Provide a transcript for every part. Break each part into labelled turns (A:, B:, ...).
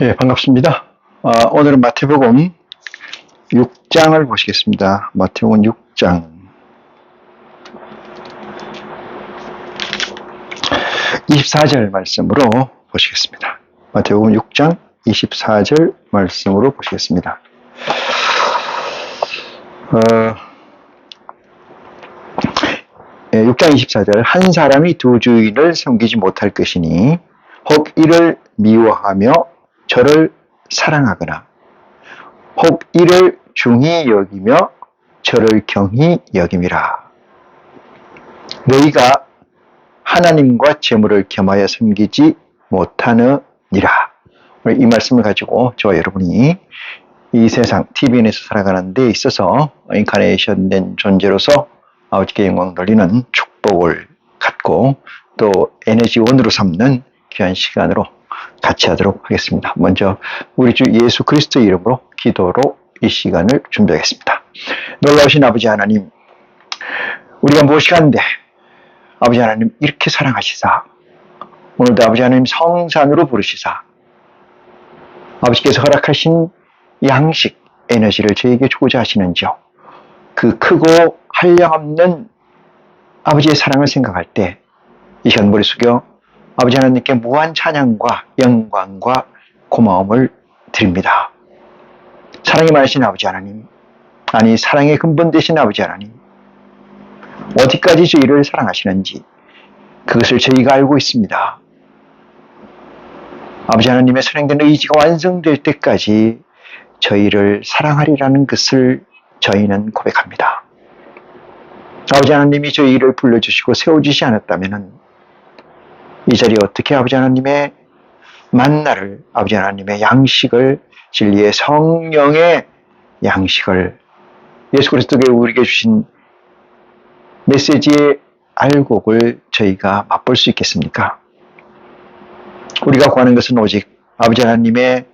A: 예, 반갑습니다. 오늘은 마태복음 6장을 보시겠습니다. 마태복음 6장 24절 말씀으로 보시겠습니다. 마태복음 6장 24절 말씀으로 보시겠습니다. 6장 24절 한 사람이 두 주인을 섬기지 못할 것이니 혹 이를 미워하며 저를 사랑하거나 혹 이를 중히 여기며 저를 경히 여김이라. 너희가 하나님과 재물을 겸하여 섬기지 못하느니라. 이 말씀을 가지고 저와 여러분이 이 세상 TVN에서 살아가는 데 있어서 인카네이션 된 존재로서 아버지께 영광 돌리는 축복을 갖고 또 에너지원으로 삼는 귀한 시간으로 같이 하도록 하겠습니다. 먼저 우리 주 예수 그리스도의 이름으로 기도로 이 시간을 준비하겠습니다. 놀라우신 아버지 하나님, 우리가 무엇이간데 아버지 하나님 이렇게 사랑하시사 오늘도 아버지 하나님 성산으로 부르시사 아버지께서 허락하신 양식, 에너지를 저에게 주고자 하시는지요. 그 크고 한량없는 아버지의 사랑을 생각할 때 이 시간 머리 숙여 아버지 하나님께 무한 찬양과 영광과 고마움을 드립니다. 사랑이 많으신 아버지 하나님, 아니 사랑의 근본 되신 아버지 하나님, 어디까지 저희를 사랑하시는지 그것을 저희가 알고 있습니다. 아버지 하나님의 선행된 의지가 완성될 때까지 저희를 사랑하리라는 것을 저희는 고백합니다. 아버지 하나님이 저희를 불러주시고 세워주시지 않았다면 이 자리에 어떻게 아버지 하나님의 만나를, 아버지 하나님의 양식을, 진리의 성령의 양식을, 예수 그리스도께 우리에게 주신 메시지의 알곡을 저희가 맛볼 수 있겠습니까? 우리가 구하는 것은 오직 아버지 하나님의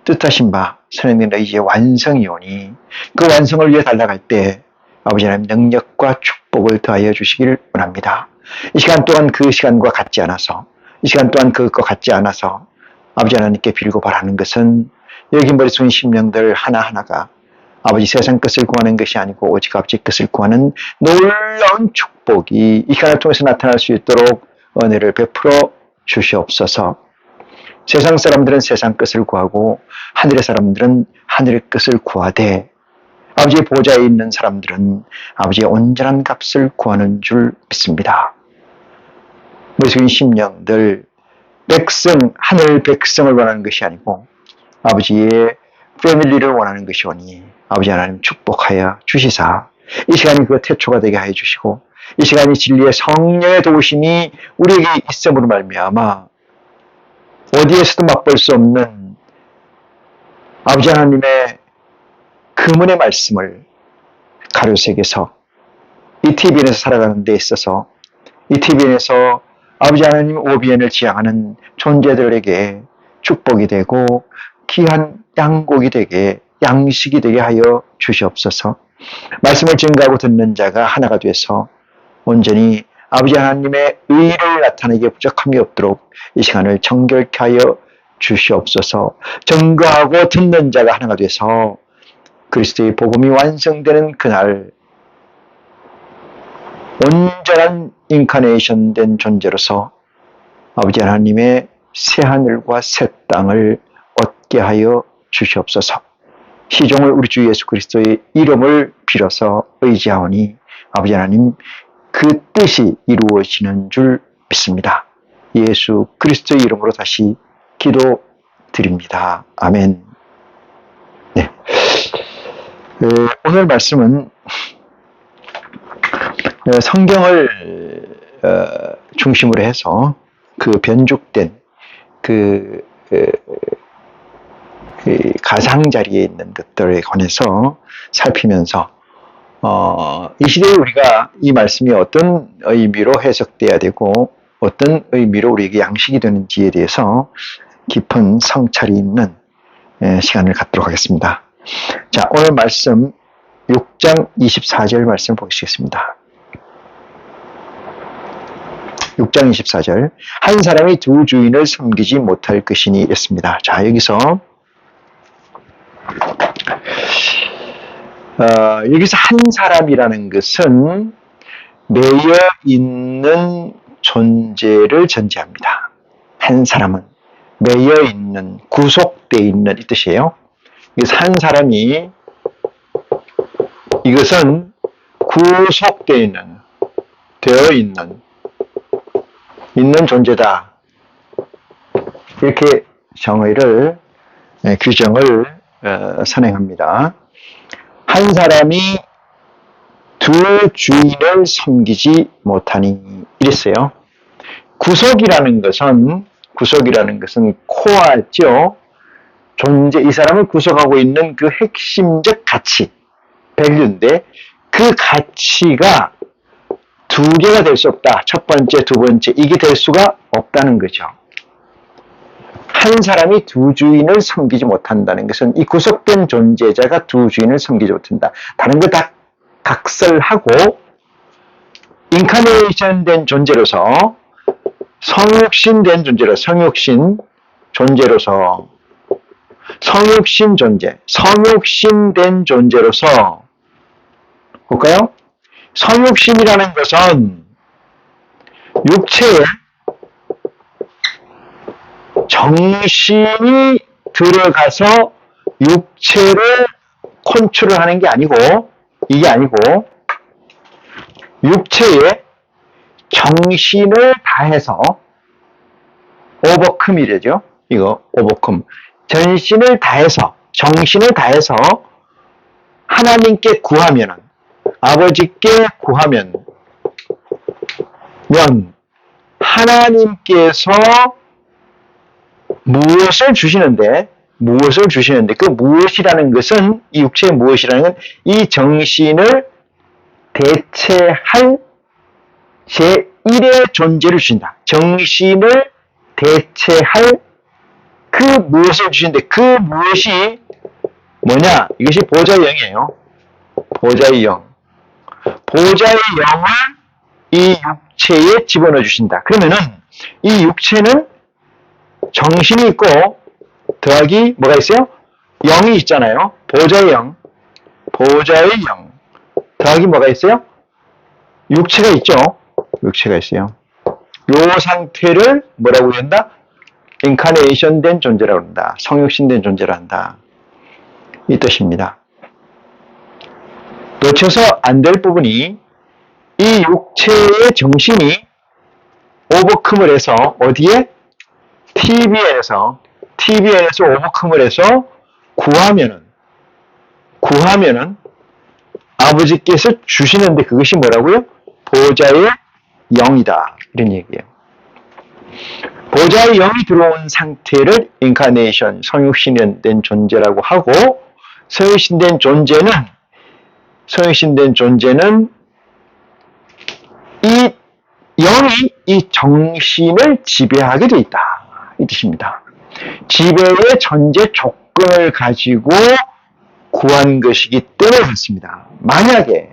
A: 뜻하신 바 선행된 의지의 완성이오니 그 완성을 위해 달려갈 때 아버지 하나님 능력과 축복을 더하여 주시기를 원합니다. 이 시간 또한 그 시간과 같지 않아서, 이 시간 또한 그것과 같지 않아서 아버지 하나님께 빌고 바라는 것은 여기 머릿속인 심령들 하나하나가 아버지 세상 것을 구하는 것이 아니고 오직 아버지 것을 구하는 놀라운 축복이 이 시간을 통해서 나타날 수 있도록 은혜를 베풀어 주시옵소서. 세상 사람들은 세상 것을 구하고 하늘의 사람들은 하늘의 것을 구하되 아버지의 보좌에 있는 사람들은 아버지의 온전한 값을 구하는 줄 믿습니다. 머릿속인 심령들, 백성, 하늘 백성을 원하는 것이 아니고 아버지의 패밀리를 원하는 것이오니 아버지 하나님 축복하여 주시사 이 시간이 그 태초가 되게 하여 주시고 이 시간이 진리의 성령의 도우심이 우리에게 있음으로 말미암아 어디에서도 맛볼 수 없는 아버지 하나님의 금은의 말씀을 가로색에서 이 TVN에서 살아가는 데 있어서 이 TVN에서 아버지 하나님 OBN을 지향하는 존재들에게 축복이 되고 귀한 양곡이 되게 양식이 되게 하여 주시옵소서. 말씀을 증거하고 듣는 자가 하나가 돼서 온전히 아버지 하나님의 의를 나타내기에 부족함이 없도록 이 시간을 정결케 하여 주시옵소서. 증거하고 듣는 자가 하나가 돼서 그리스도의 복음이 완성되는 그날 온전한 인카네이션 된 존재로서 아버지 하나님의 새하늘과 새 땅을 얻게 하여 주시옵소서. 시종을 우리 주 예수 그리스도의 이름을 빌어서 의지하오니 아버지 하나님 그 뜻이 이루어지는 줄 믿습니다. 예수 그리스도의 이름으로 다시 기도드립니다. 아멘. 네. 오늘 말씀은 성경을 중심으로 해서 그 변죽된 그 가상자리에 있는 것들에 관해서 살피면서 이 시대에 우리가 이 말씀이 어떤 의미로 해석돼야 되고 어떤 의미로 우리에게 양식이 되는지에 대해서 깊은 성찰이 있는 시간을 갖도록 하겠습니다. 자, 오늘 말씀 6장 24절 말씀 보시겠습니다. 6장 24절. 한 사람이 두 주인을 섬기지 못할 것이니 이랬습니다. 자, 여기서 한 사람이라는 것은 매여 있는 존재를 전제합니다. 한 사람은 매여 있는, 구속되어 있는 이 뜻이에요. 그래서 한 사람이 이것은 구속되어 있는, 되어 있는 존재다. 이렇게 규정을 선행합니다. 한 사람이 두 주인을 섬기지 못하니 이랬어요. 구속이라는 것은 코어죠. 존재, 이 사람을 구속하고 있는 그 핵심적 가치, 밸류인데 그 가치가 두 개가 될 수 없다. 첫 번째, 두 번째, 이게 될 수가 없다는 거죠. 한 사람이 두 주인을 섬기지 못한다는 것은 이 구속된 존재자가 두 주인을 섬기지 못한다. 다른 거 다 각설하고 인카네이션 된 존재로서, 성육신 된 존재로, 성육신 된 존재로서 볼까요? 성육신이라는 것은 육체에 정신이 들어가서 육체를 컨트롤하는 게 아니고, 이게 아니고 육체에 정신을 다해서 오버컴이래죠. 이거 오버컴. 정신을 다해서 하나님께 구하면은, 아버지께 구하면 하나님께서 무엇을 주시는데 그 무엇이라는 것은, 이 육체의 무엇이라는 건 이 정신을 대체할 제1의 존재를 주신다. 정신을 대체할 그 무엇을 주시는데 그 무엇이 뭐냐? 이것이 보좌의 영이에요. 보좌의 영. 보좌의 영을 이 육체에 집어넣어 주신다. 그러면은 이 육체는 정신이 있고 더하기 뭐가 있어요? 영이 있잖아요. 보좌의 영 더하기 뭐가 있어요? 육체가 있죠. 육체가 있어요. 요 상태를 뭐라고 한다? 인카네이션 된 존재라고 한다. 성육신된 존재라 한다. 이 뜻입니다. 놓쳐서 안 될 부분이, 이 육체의 정신이 오버컴을 해서 어디에? TVN에서 오버컴을 해서 구하면은 아버지께서 주시는데 그것이 뭐라고요? 보좌의 영이다. 이런 얘기예요. 보좌의 영이 들어온 상태를 인카네이션, 성육신된 존재라고 하고, 성육신된 존재는 이 영이 이 정신을 지배하게 되어 있다. 이 뜻입니다. 지배의 전제 조건을 가지고 구한 것이기 때문에 그렇습니다. 만약에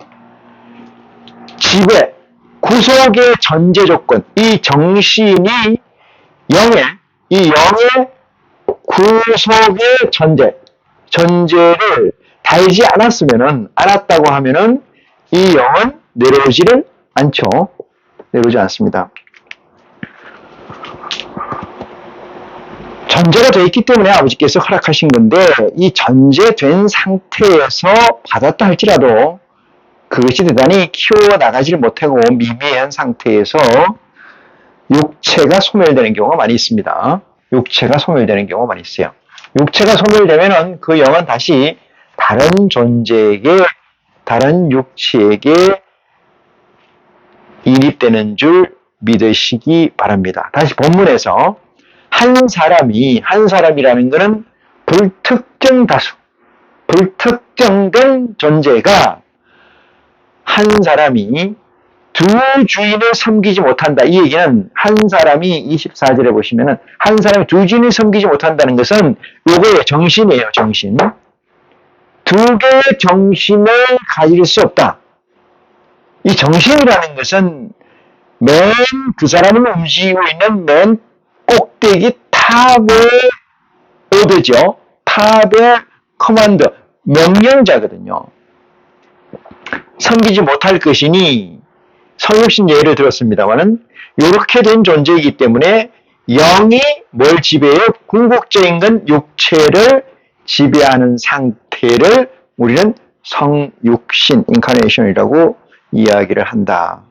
A: 구속의 전제 조건, 이 정신이 영의 구속의 전제를 달지 않았다고 하면은 이 영은 내려오지를 않죠. 내려오지 않습니다. 전제가 되어 있기 때문에 아버지께서 허락하신 건데, 이 전제된 상태에서 받았다 할지라도 그것이 대단히 키워나가지를 못하고 미미한 상태에서 육체가 소멸되는 경우가 많이 있습니다. 육체가 소멸되면은 그 영은 다시 다른 존재에게, 다른 육체에게 인입되는 줄 믿으시기 바랍니다. 다시 본문에서 한 사람이라는 것은 불특정된 존재가, 한 사람이 두 주인을 섬기지 못한다. 이 얘기는 한 사람이 24절에 보시면은 한 사람이 두 주인을 섬기지 못한다는 것은 요거의 정신이에요. 정신. 두 개의 정신을 가질 수 없다. 이 정신이라는 것은 그 사람을 움직이고 있는 맨 꼭대기 탑의 오더죠. 탑의 커맨더, 명령자거든요. 섬기지 못할 것이니 성육신 예를 들었습니다만은 이렇게 된 존재이기 때문에 영이 뭘 지배해요? 궁극적인 건 육체를 지배하는 상태를 우리는 성육신, 인카네이션이라고 이야기를 한다.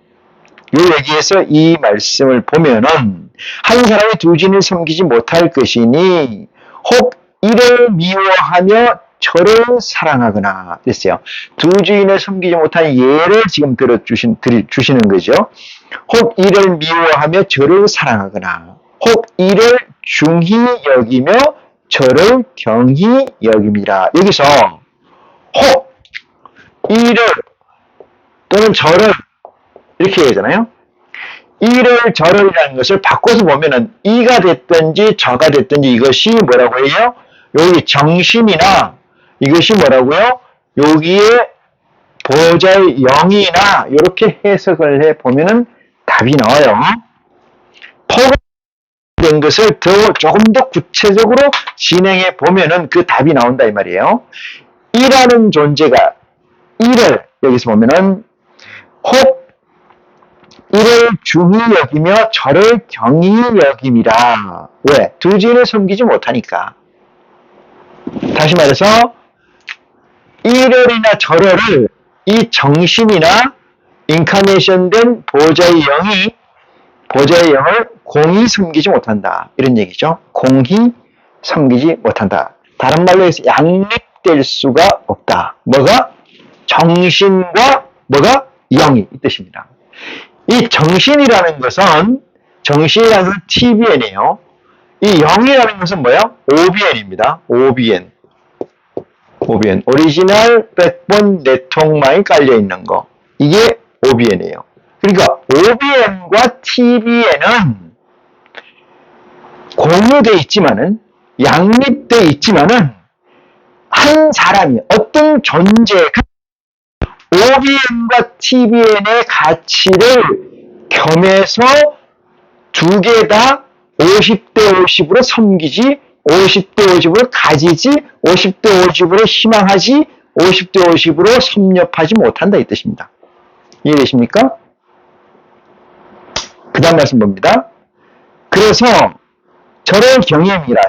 A: 이 얘기에서 이 말씀을 보면은 한 사람이 두 주인을 섬기지 못할 것이니 혹 이를 미워하며 저를 사랑하거나 됐어요. 두 주인을 섬기지 못한 예를 지금 주시는 거죠. 혹 이를 미워하며 저를 사랑하거나 혹 이를 중히 여기며 저를 경히 여김이라. 여기서 혹 이를 또는 저를 이렇게 얘기하잖아요. 이를 저를이라는 것을 바꿔서 보면은 이가 됐든지 저가 됐든지 이것이 뭐라고 해요? 여기 정신이나 이것이 뭐라고요? 여기에 보좌의 영이나 이렇게 해석을 해 보면은 답이 나와요. 포괄된 것을 조금 더 구체적으로 진행해 보면은 그 답이 나온다 이 말이에요. 이라는 존재가 이를 여기서 보면은 혹 이를 중히 여기며 저를 경히 여김이라. 왜? 두 주인을 섬기지 못하니까. 다시 말해서 이를이나 저를 이 정신이나 인카네이션된 보좌의 영을 공히 섬기지 못한다. 이런 얘기죠. 공히 섬기지 못한다. 다른 말로 해서 양립될 수가 없다. 뭐가? 정신과 뭐가? 영이 이 뜻입니다. 이 정신이라는 것은 TBN이에요. 이 영이라는 것은 뭐야? OBN입니다. OBN. 오리지널 백본 네트워크망이 깔려있는 거. 이게 OBN이에요. 그러니까 OBN과 TBN은 공유되어 있지만은 양립되어 있지만은 한 사람이 어떤 존재가 OBN과 TBN의 가치를 겸해서 두 개 다 50대 50으로 섬기지, 50대 50으로 가지지, 50대 50으로 희망하지, 50대 50으로 섭렵하지 못한다 이 뜻입니다. 이해되십니까? 그 다음 말씀 봅니다. 그래서 저를 경외함이라.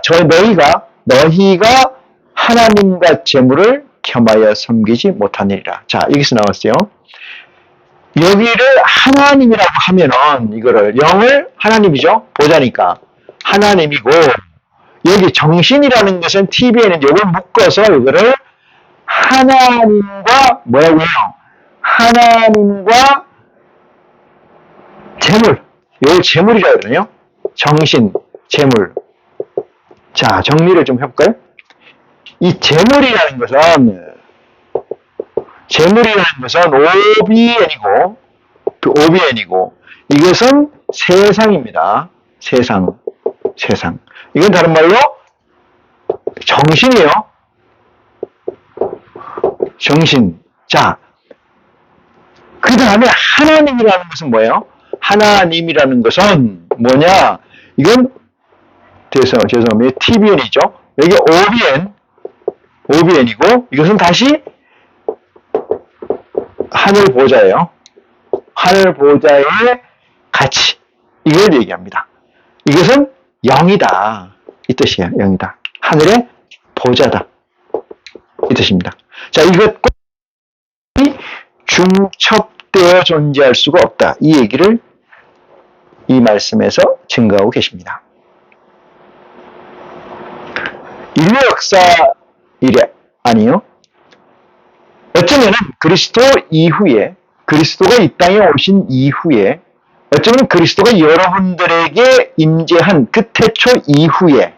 A: 너희가 하나님과 재물을 겸하여 섬기지 못하느니라. 자, 여기서 나왔어요. 여기를 하나님이라고 하면은 이거를 영을 하나님이죠. 보자니까 하나님이고 여기 정신이라는 것은 TV에는 이걸 묶어서 이거를 하나님과 뭐라고 해요? 하나님과 재물. 요 재물이라고 그러네요. 정신, 재물. 자, 정리를 좀 해볼까요? 이 재물이라는 것은 OBN이고 이것은 세상입니다. 세상. 이건 다른 말로 정신이에요. 정신. 자, 그 다음에 하나님이라는 것은 뭐예요? 하나님이라는 것은 뭐냐? 이건 죄송합니다. TBN이죠. 여기 OBN이고 이것은 다시 하늘 보좌예요. 하늘 보좌의 가치. 이걸 얘기합니다. 이것은 영이다. 이 뜻이에요. 영이다. 하늘의 보좌다. 이 뜻입니다. 자, 이것과 중첩되어 존재할 수가 없다. 이 얘기를 이 말씀에서 증거하고 계십니다. 인류 역사 아니요. 어쩌면 그리스도가 이 땅에 오신 이후에 어쩌면 그리스도가 여러분들에게 임재한 그 태초 이후에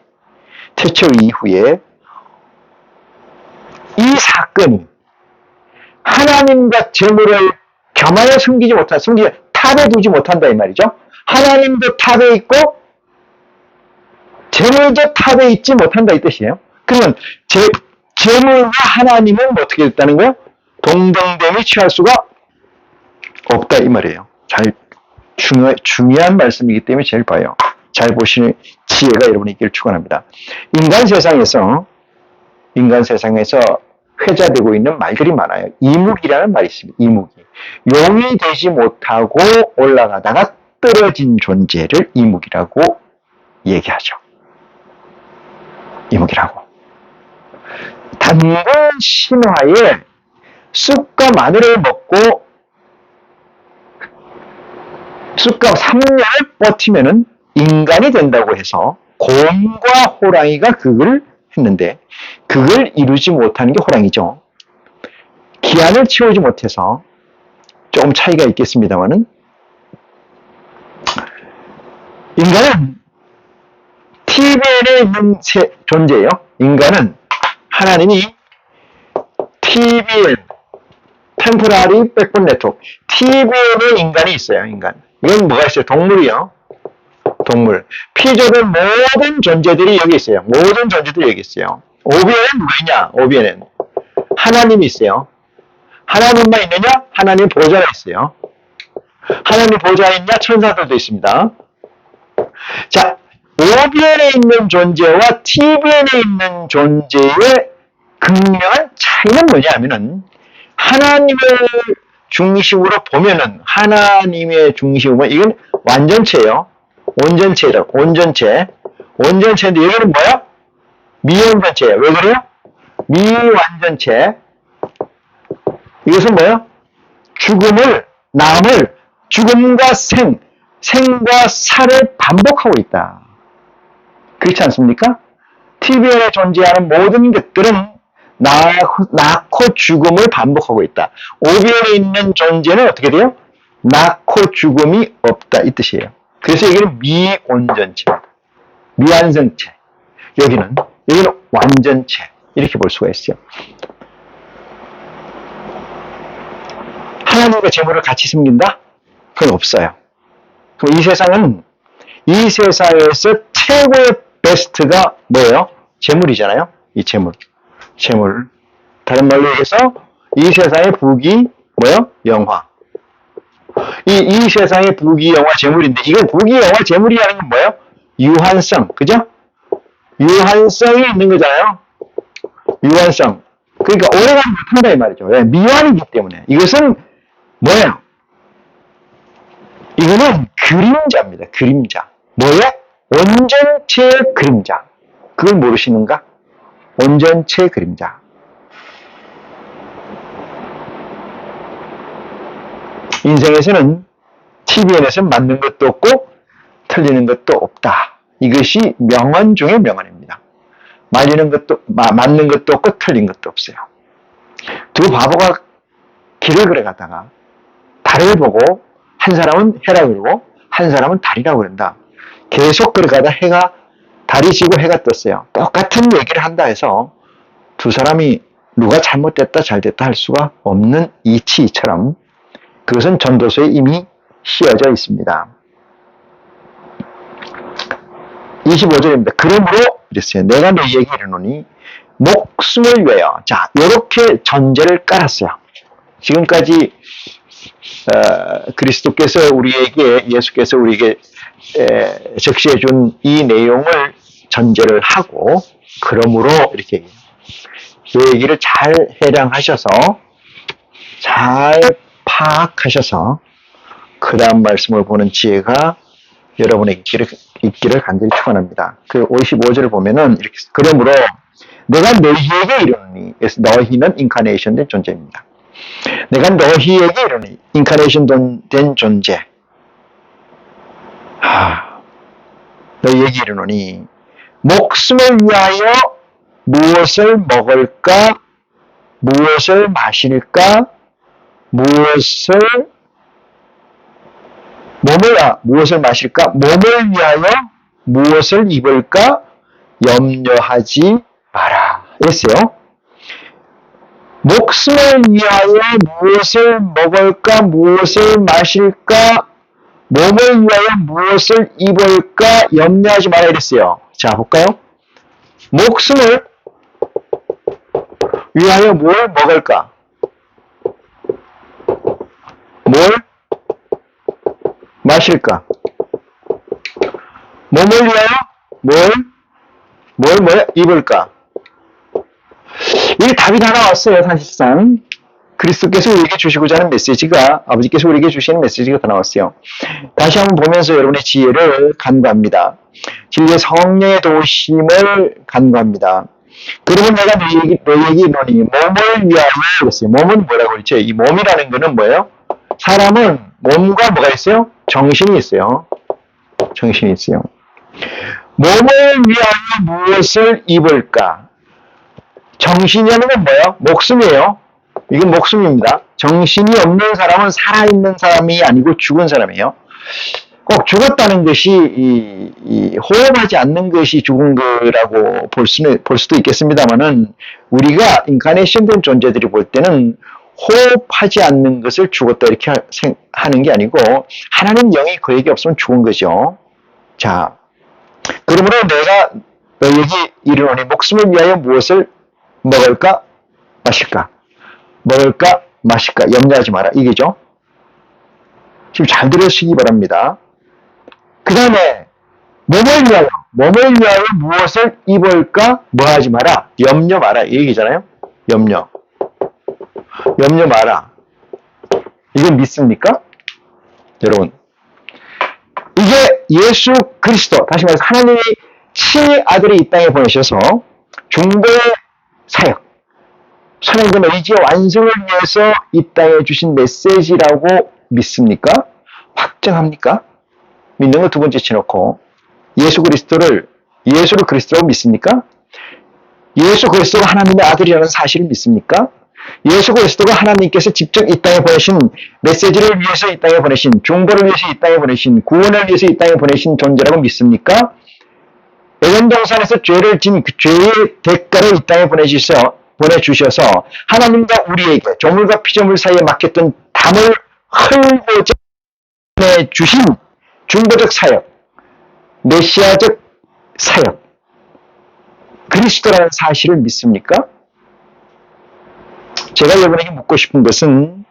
A: 이 사건이 하나님과 재물을 겸하여 탑에 두지 못한다 이 말이죠. 하나님도 탑에 있고 재물도 탑에 있지 못한다 이 뜻이에요. 그러면 재물과 하나님은 어떻게 됐다는 거예요? 동등됨이 취할 수가 없다 이 말이에요. 잘 중요한 말씀이기 때문에 제일 봐요. 잘 보시는 지혜가 여러분이 있기를 축원합니다. 인간 세상에서 회자되고 있는 말들이 많아요. 이묵이라는 말이 있습니다. 이묵이. 용이 되지 못하고 올라가다가 떨어진 존재를 이묵이라고 얘기하죠. 이묵이라고. 단군 신화에 쑥과 마늘을 먹고 쑥과 3년을 버티면은 인간이 된다고 해서 곰과 호랑이가 그걸 했는데 그걸 이루지 못하는 게 호랑이죠. 기한을 채우지 못해서 조금 차이가 있겠습니다만은 인간은 TVN에 있는 존재예요. 인간은 하나님이 TVN, 템포라리 백본 네트워크, TVN에 인간이 있어요. 인간. 이건 뭐가 있어요? 동물이요. 동물. 피조된 모든 존재들이 여기 있어요. 모든 존재들이 여기 있어요. OBN은 뭐냐? OBN은 하나님이 있어요. 하나님만 있느냐? 하나님 보좌가 있어요. 하나님 보좌에 있냐? 천사들도 있습니다. 자, OBN에 있는 존재와 TVN에 있는 존재의 극명한 차이는 뭐냐 하면은 하나님을 중심으로 보면은 하나님의 중심으로 이건 완전체예요. 온전체라고. 온전체인데 여기는 뭐야? 미완전체예요. 왜 그래요? 미완전체. 이것은 뭐야? 죽음과 생과 살을 반복하고 있다. 그렇지 않습니까? TVN에 존재하는 모든 것들은 낳고 죽음을 반복하고 있다. OBN에 있는 존재는 어떻게 돼요? 낳고 죽음이 없다 이 뜻이에요. 그래서 여기는 미온전체, 미완성체. 여기는 완전체 이렇게 볼 수가 있어요. 하나님과 재물을 같이 숨긴다? 그건 없어요. 그럼 이 세상에서 최고의 베스트가 뭐예요? 재물이잖아요. 이 재물. 다른 말로 얘기해서 이 세상의 부귀 뭐예요? 영화. 이 세상의 부귀 영화 재물인데 이건 부귀 영화 재물이라는 건 뭐예요? 유한성. 그죠? 유한성이 있는 거잖아요. 유한성. 그러니까 오래가지 못한다 이 말이죠. 왜? 미완이기 때문에. 이것은 뭐예요? 이거는 그림자입니다. 그림자. 뭐예요? 온전체의 그림자. 그걸 모르시는가? 온전체의 그림자. 인생에서는 TVN에서는 맞는 것도 없고 틀리는 것도 없다. 이것이 명언 중의 명언입니다. 맞는 것도 없고 틀린 것도 없어요. 두 바보가 길을 걸어가다가 달을 보고 한 사람은 해라고 그러고 한 사람은 달이라고 그런다. 계속 걸어가다 달이 지고 해가 떴어요. 똑같은 얘기를 한다 해서 두 사람이 누가 잘못됐다 잘됐다 할 수가 없는 이치처럼 그것은 전도서에 이미 씌어져 있습니다. 25절입니다. 그러므로 이랬어요. 내가 너희에게 이르노니 목숨을 위하여. 자, 이렇게 전제를 깔았어요. 지금까지 예수께서 우리에게 적시해 준 이 내용을 전제를 하고 그러므로 이렇게 이 얘기를 잘 해량하셔서 잘 파악하셔서 그 다음 말씀을 보는 지혜가 여러분에게 있기를 간절히 축원합니다. 그 55절을 보면은 이렇게 그러므로 내가 너희에게 이르노니 너희는 인카네이션 된 존재입니다. 내가 너희에게 이르노니 인카네이션 된 존재. 너희에게 이르노니 목숨을 위하여 무엇을 먹을까, 무엇을 마실까, 무엇을 마실까, 몸을 위하여 무엇을 입을까 염려하지 마라. 했어요. 목숨을 위하여 무엇을 먹을까, 무엇을 마실까, 몸을 위하여 무엇을 입을까 염려하지 마라 이랬어요. 자, 볼까요? 목숨을 위하여 뭘 먹을까? 마실까? 몸을 위하여 뭘 입을까? 이게 답이 다 나왔어요, 사실상. 그리스도께서 우리에게 주시고자 하는 메시지가, 아버지께서 우리에게 주시는 메시지가 다 나왔어요. 다시 한번 보면서 여러분의 지혜를 간구합니다. 진리의 성령의 도우심을 간구합니다. 그러면 내가 너희에게 이르노니 몸을 위하여 그랬어요. 몸은 뭐라고 그랬죠? 이 몸이라는 거는 뭐예요? 사람은 몸과 뭐가 있어요? 정신이 있어요. 정신이 있어요. 몸을 위하여 무엇을 입을까? 정신이라는 건 뭐예요? 목숨이에요. 이건 목숨입니다. 정신이 없는 사람은 살아있는 사람이 아니고 죽은 사람이에요. 꼭 죽었다는 것이 호흡하지 않는 것이 죽은 거라고 볼 수도 있겠습니다만은 우리가 인카네이션 된 존재들이 볼 때는 호흡하지 않는 것을 죽었다 이렇게 하는 게 아니고 하나님 영이 그에게 없으면 죽은 거죠. 자, 그러므로 내가 너에게 이르노니 목숨을 위하여 무엇을 먹을까 마실까? 먹을까 마실까? 염려하지 마라. 이게죠. 지금 잘 들으시기 바랍니다. 그 다음에 몸을 위하여 무엇을 입을까? 뭐 하지 마라. 염려 마라. 이 얘기잖아요. 염려 마라. 이건 믿습니까? 여러분, 이게 예수 그리스도, 다시 말해서 하나님이 친히 아들을 이 땅에 보내셔서 중보의 사역, 선행된 의지의 완성을 위해서 이 땅에 주신 메시지라고 믿습니까? 확정합니까? 믿는 거 두 번째 치놓고 예수를 그리스도라고 믿습니까? 예수 그리스도가 하나님의 아들이라는 사실을 믿습니까? 예수 그리스도가 하나님께서 직접 이 땅에 보내신 메시지를 위해서 이 땅에 보내신, 중보를 위해서 이 땅에 보내신, 구원을 위해서 이 땅에 보내신 존재라고 믿습니까? 에덴 동산에서 죄를 진 그 죄의 대가로 이 땅에 보내주셔서 하나님과 우리에게 조물과 피조물 사이에 막혔던 담을 헐고자 보내주신 중보적 사역, 메시아적 사역, 그리스도라는 사실을 믿습니까? 제가 여러분에게 묻고 싶은 것은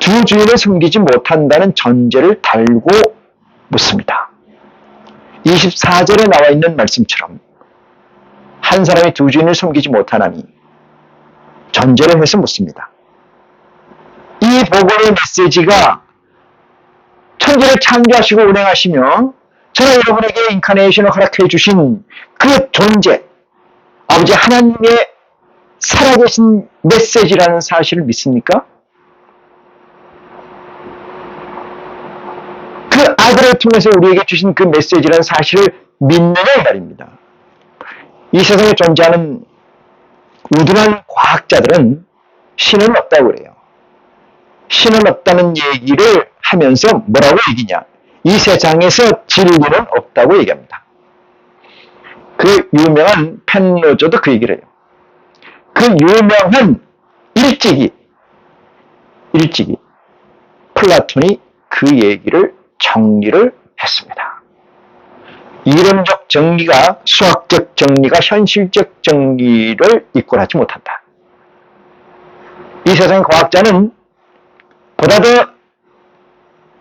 A: 두 주인을 섬기지 못한다는 전제를 달고 묻습니다. 24절에 나와 있는 말씀처럼 한 사람이 두 주인을 섬기지 못하나니 전제를 해서 묻습니다. 이 복음의 메시지가 천지를 창조하시고 운행하시며 저는 여러분에게 인카네이션을 허락해 주신 그 존재, 아버지 하나님의 살아계신 메시지라는 사실을 믿습니까? 그 아들을 통해서 우리에게 주신 그 메시지라는 사실을 믿느냐 이 말입니다. 이 세상에 존재하는 우둔한 과학자들은 신은 없다고 그래요. 신은 없다는 얘기를 하면서 뭐라고 얘기냐? 이 세상에서 진리는 없다고 얘기합니다. 그 유명한 펜로저도 그 얘기를 해요. 그 유명한 일찍이 플라톤이 그 얘기를 정리를 했습니다. 이론적 정리가 수학적 정리가 현실적 정리를 이끌하지 못한다. 이 세상의 과학자는 보다 더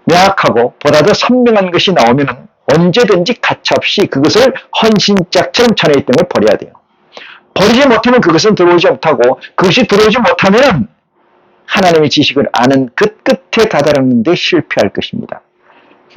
A: 명확하고 보다 더 선명한 것이 나오면 언제든지 가차없이 그것을 헌신짝처럼 전해 있던 걸 버려야 돼요. 버리지 못하면 그것은 들어오지 못하고, 그것이 들어오지 못하면 하나님의 지식을 아는 그 끝에 다다르는 데 실패할 것입니다.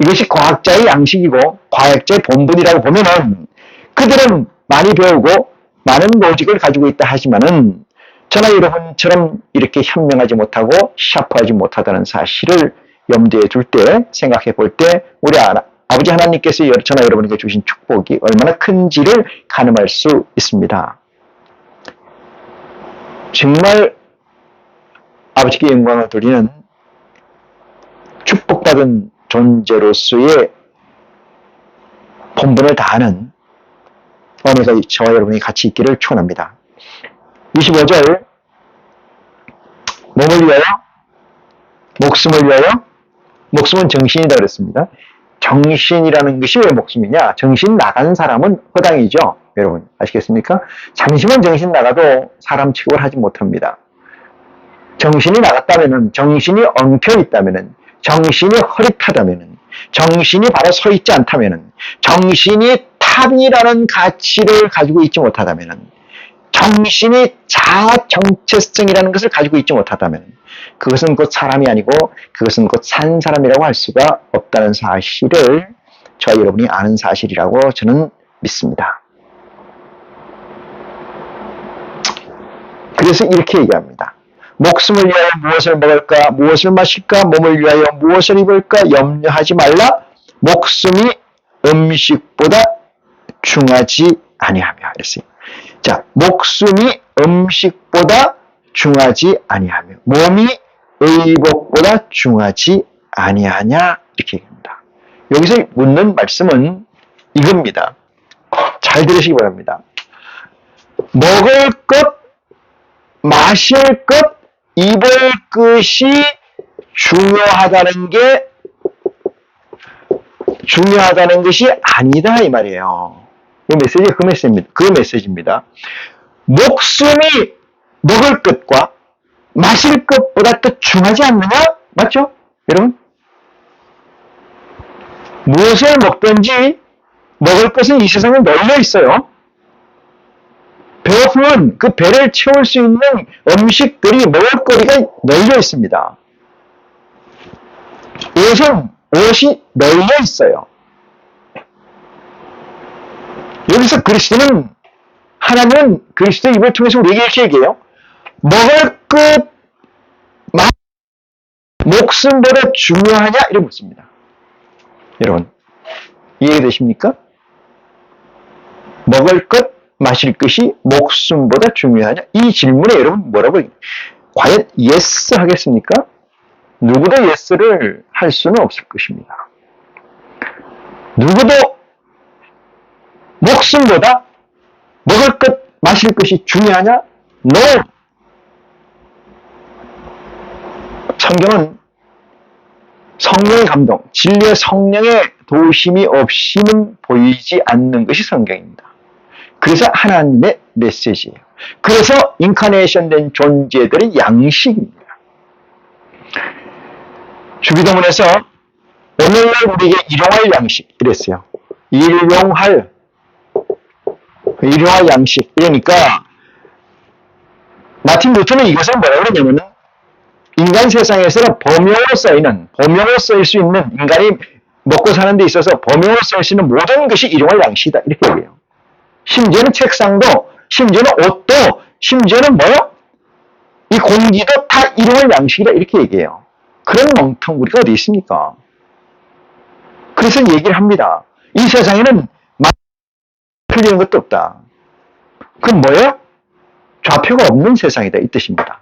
A: 이것이 과학자의 양식이고 과학자의 본분이라고 보면은 그들은 많이 배우고 많은 로직을 가지고 있다 하지만은 저나 여러분처럼 이렇게 현명하지 못하고 샤프하지 못하다는 사실을 염두에 둘 때, 생각해 볼 때 우리 아버지 하나님께서 저나 여러분에게 주신 축복이 얼마나 큰지를 가늠할 수 있습니다. 정말 아버지께 영광을 돌리는 축복받은 존재로서의 본분을 다하는 오늘가 저와 여러분이 같이 있기를 축원합니다. 25절, 몸을 위하여, 목숨을 위하여, 목숨은 정신이다 그랬습니다. 정신이라는 것이 왜 목숨이냐? 정신 나간 사람은 허당이죠. 여러분 아시겠습니까? 잠시만 정신 나가도 사람 취급을 하지 못합니다. 정신이 나갔다면은, 정신이 엉켜 있다면은, 정신이 흐릿하다면은, 정신이 바로 서 있지 않다면은, 정신이 탑이라는 가치를 가지고 있지 못하다면은, 정신이 자아 정체성이라는 것을 가지고 있지 못하다면, 그것은 곧 사람이 아니고 그것은 곧 산 사람이라고 할 수가 없다는 사실을 저와 여러분이 아는 사실이라고 저는 믿습니다. 그래서 이렇게 얘기합니다. 목숨을 위하여 무엇을 먹을까, 무엇을 마실까, 몸을 위하여 무엇을 입을까 염려하지 말라. 목숨이 음식보다 중하지 아니하며 이랬어요. 자, 목숨이 음식보다 중하지 아니하며 몸이 의복보다 중하지 아니하냐 이렇게 얘기합니다. 여기서 묻는 말씀은 이겁니다. 잘 들으시기 바랍니다. 먹을 것, 마실 것, 입을 것이 중요하다는 것이 아니다 이 말이에요. 이 메시지가 그 메시지입니다. 목숨이 먹을 것과 마실 것보다 더 중하지 않느냐? 맞죠? 여러분? 무엇을 먹든지 먹을 것은 이 세상에 널려 있어요. 배고프면 그 배를 채울 수 있는 음식들이, 먹을거리가 널려 있습니다. 옷이 널려 있어요. 여기서 그리스도는, 하나님은 그리스도의 입을 통해서 우리에게 이렇게 얘기해요. 먹을 것, 목숨보다 중요하냐? 이런 묻습니다. 여러분, 이해되십니까? 먹을 것, 마실 것이 목숨보다 중요하냐? 이 질문에 여러분 뭐라고, 과연 yes 하겠습니까? 누구도 yes를 할 수는 없을 것입니다. 누구도 목숨보다 먹을 것, 마실 것이 중요하냐? No! 성경은 성령의 감동, 진리의 성령의 도우심이 없이는 보이지 않는 것이 성경입니다. 그래서 하나님의 메시지예요. 그래서 인카네이션된 존재들의 양식입니다. 주기도문에서 오늘날 우리에게 일용할 양식 이랬어요. 일용할 양식. 그러니까 마틴 루터는 이것을 뭐라고 그러냐면은 인간 세상에서 범용으로 쓰일 수 있는, 인간이 먹고 사는 데 있어서 범용으로 쓰일 수 있는 모든 것이 일용할 양식이다 이렇게 얘기해요. 심지어는 책상도, 심지어는 옷도, 심지어는 뭐요? 이 공기도 다 일용할 양식이다 이렇게 얘기해요. 그런 멍텅구리가 어디 있습니까? 그래서 얘기를 합니다. 이 세상에는 틀리는 것도 없다. 그건 뭐예요? 좌표가 없는 세상이다 이 뜻입니다.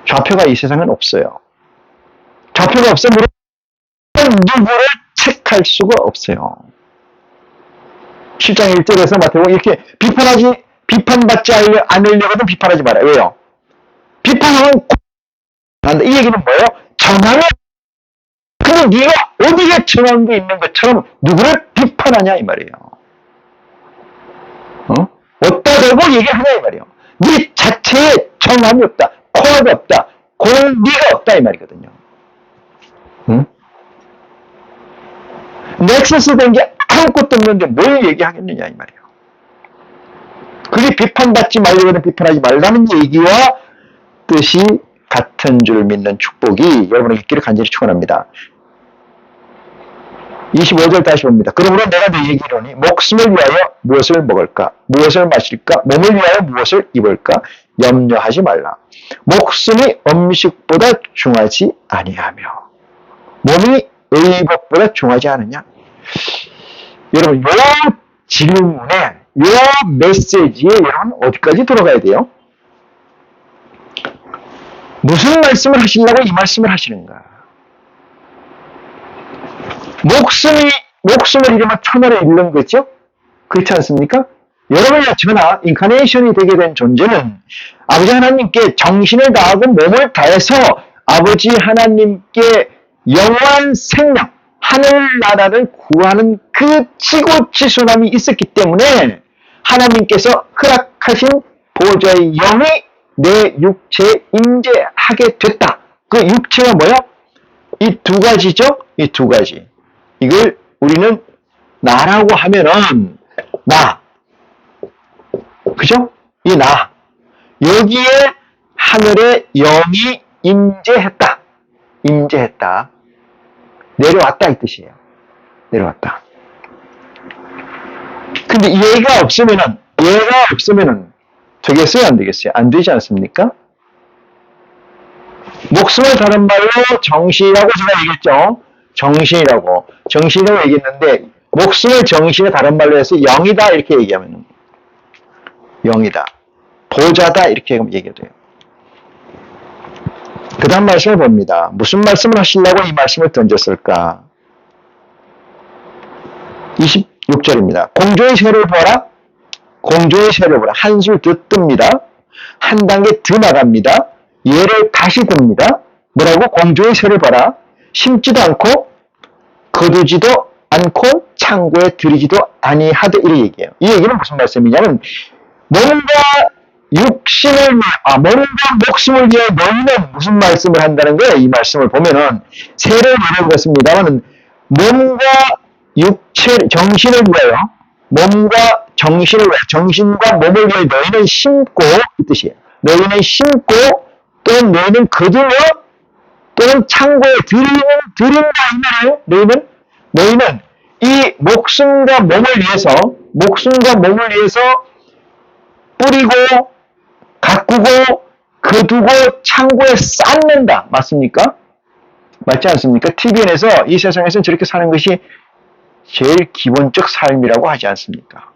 A: 좌표가 이 세상은 없어요. 좌표가 없으면 누구를 책할 수가 없어요. 7장 1절에서 마태복음 이렇게 비판받지 않으려거든 비판하지 마라. 왜요? 비판하면 한다. 이 얘기는 뭐예요? 정함이, 근데 네가 어디에 정함이 있는 것처럼 누구를 비판하냐 이 말이에요. 어디다 대고 얘기하냐 이 말이에요. 네 자체에 정함이 없다. 코어가 없다. 공기가 없다 이 말이거든요. 넥서스 된 게 아무것도 없는데 뭘 얘기하겠느냐 이 말이에요. 그게 비판받지 말려면 비판하지 말라는 얘기와 뜻이 같은 줄 믿는 축복이 여러분에게 있기를 간절히 축원합니다. 25절 다시 봅니다. 그러므로 내가 너희에게 이르노니 목숨을 위하여 무엇을 먹을까, 무엇을 마실까, 몸을 위하여 무엇을 입을까 염려하지 말라. 목숨이 음식보다 중하지 아니하며 몸이 의복보다 중하지 않느냐. 여러분, 요 질문에, 요 메시지에 여러분 어디까지 들어가야 돼요? 무슨 말씀을 하시려고 이 말씀을 하시는가? 목숨을 잃으면 천하를 잃는 거죠? 그렇지 않습니까? 여러분이나 저나 인카네이션이 되게 된 존재는 아버지 하나님께 정신을 다하고 몸을 다해서 아버지 하나님께 영원한 생명, 하늘나라를 구하는 그 지고지순함이 있었기 때문에 하나님께서 허락하신 보좌의 영이 내 육체에 임재하게 됐다. 그 육체가 뭐야? 이 두 가지죠? 이 두 가지. 이걸 우리는 나라고 하면은 나. 그죠? 이 나. 여기에 하늘의 영이 임재했다. 임재했다. 내려왔다 이 뜻이에요. 내려왔다. 근데 얘가 없으면은 되겠어요? 안 되겠어요? 안 되지 않습니까? 목숨을 다른 말로 정신이라고 제가 얘기했죠. 정신이라고 얘기했는데 목숨을 정신의 다른 말로 해서 영이다 이렇게 얘기하면 영이다. 보좌다 이렇게 얘기해도 돼요. 그 다음 말씀을 봅니다. 무슨 말씀을 하시려고 이 말씀을 던졌을까? 26절입니다. 공조의 새를 보아라. 공조의 새를 보라. 한술 더 뜹니다. 한 단계 더 나갑니다. 얘를 다시 듭니다. 뭐라고? 공조의 새를 봐라. 심지도 않고 거두지도 않고 창고에 들이지도 아니하되 이렇게 얘기해요. 이 얘기는 무슨 말씀이냐면 뭔가 뭔가 목숨을 위해 너희는 무슨 말씀을 한다는 거예요. 이 말씀을 보면은 새를 예를 들었습니다만 몸과 정신을 위하여 몸과 정신을 위하여 정신과 몸을 위하여 너희는 심고 이 뜻이에요. 너희는 심고 또는 너희는 거두며 또는 창고에 들인다 이 말이에요. 너희는 이 목숨과 몸을 위해서 뿌리고 가꾸고 거두고 창고에 쌓는다. 맞습니까? 맞지 않습니까? TVN에서 이 세상에서는 저렇게 사는 것이 제일 기본적 삶이라고 하지 않습니까?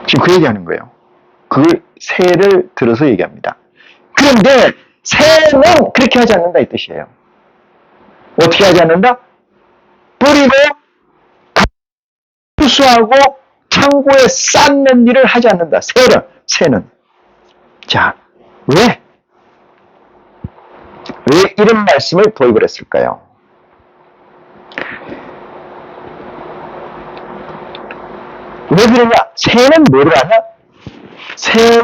A: 지금 그 얘기하는 거예요. 그 새를 들어서 얘기합니다. 그런데 새는 그렇게 하지 않는다 이 뜻이에요. 어떻게 하지 않는다? 뿌리고 추수하고 창고에 쌓는 일을 하지 않는다. 새는. 자, 왜 이런 말씀을 도입을 했을까요? 왜 그러냐? 새는 뭐를 하냐? 새는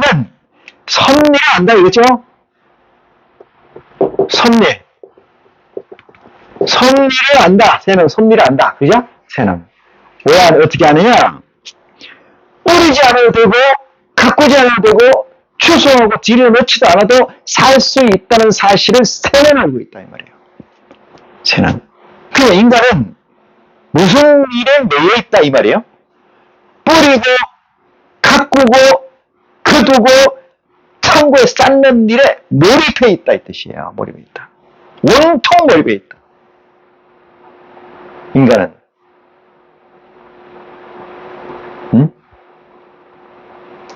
A: 섭리를 안다 이거죠? 섭리를 안다. 새는 섭리를 안다. 그죠? 새는. 어떻게 하느냐? 뿌리지 않아도 되고, 가꾸지 않아도 되고, 추수하고 뒤를 넣지도 않아도 살 수 있다는 사실을 새는 알고 있다, 이 말이에요. 새는. 그럼 인간은 무슨 일에 매여 있다, 이 말이에요? 뿌리고, 가꾸고, 거두고, 창고에 쌓는 일에 몰입해 있다, 이 뜻이에요. 몰입해 있다. 온통 몰입해 있다. 인간은.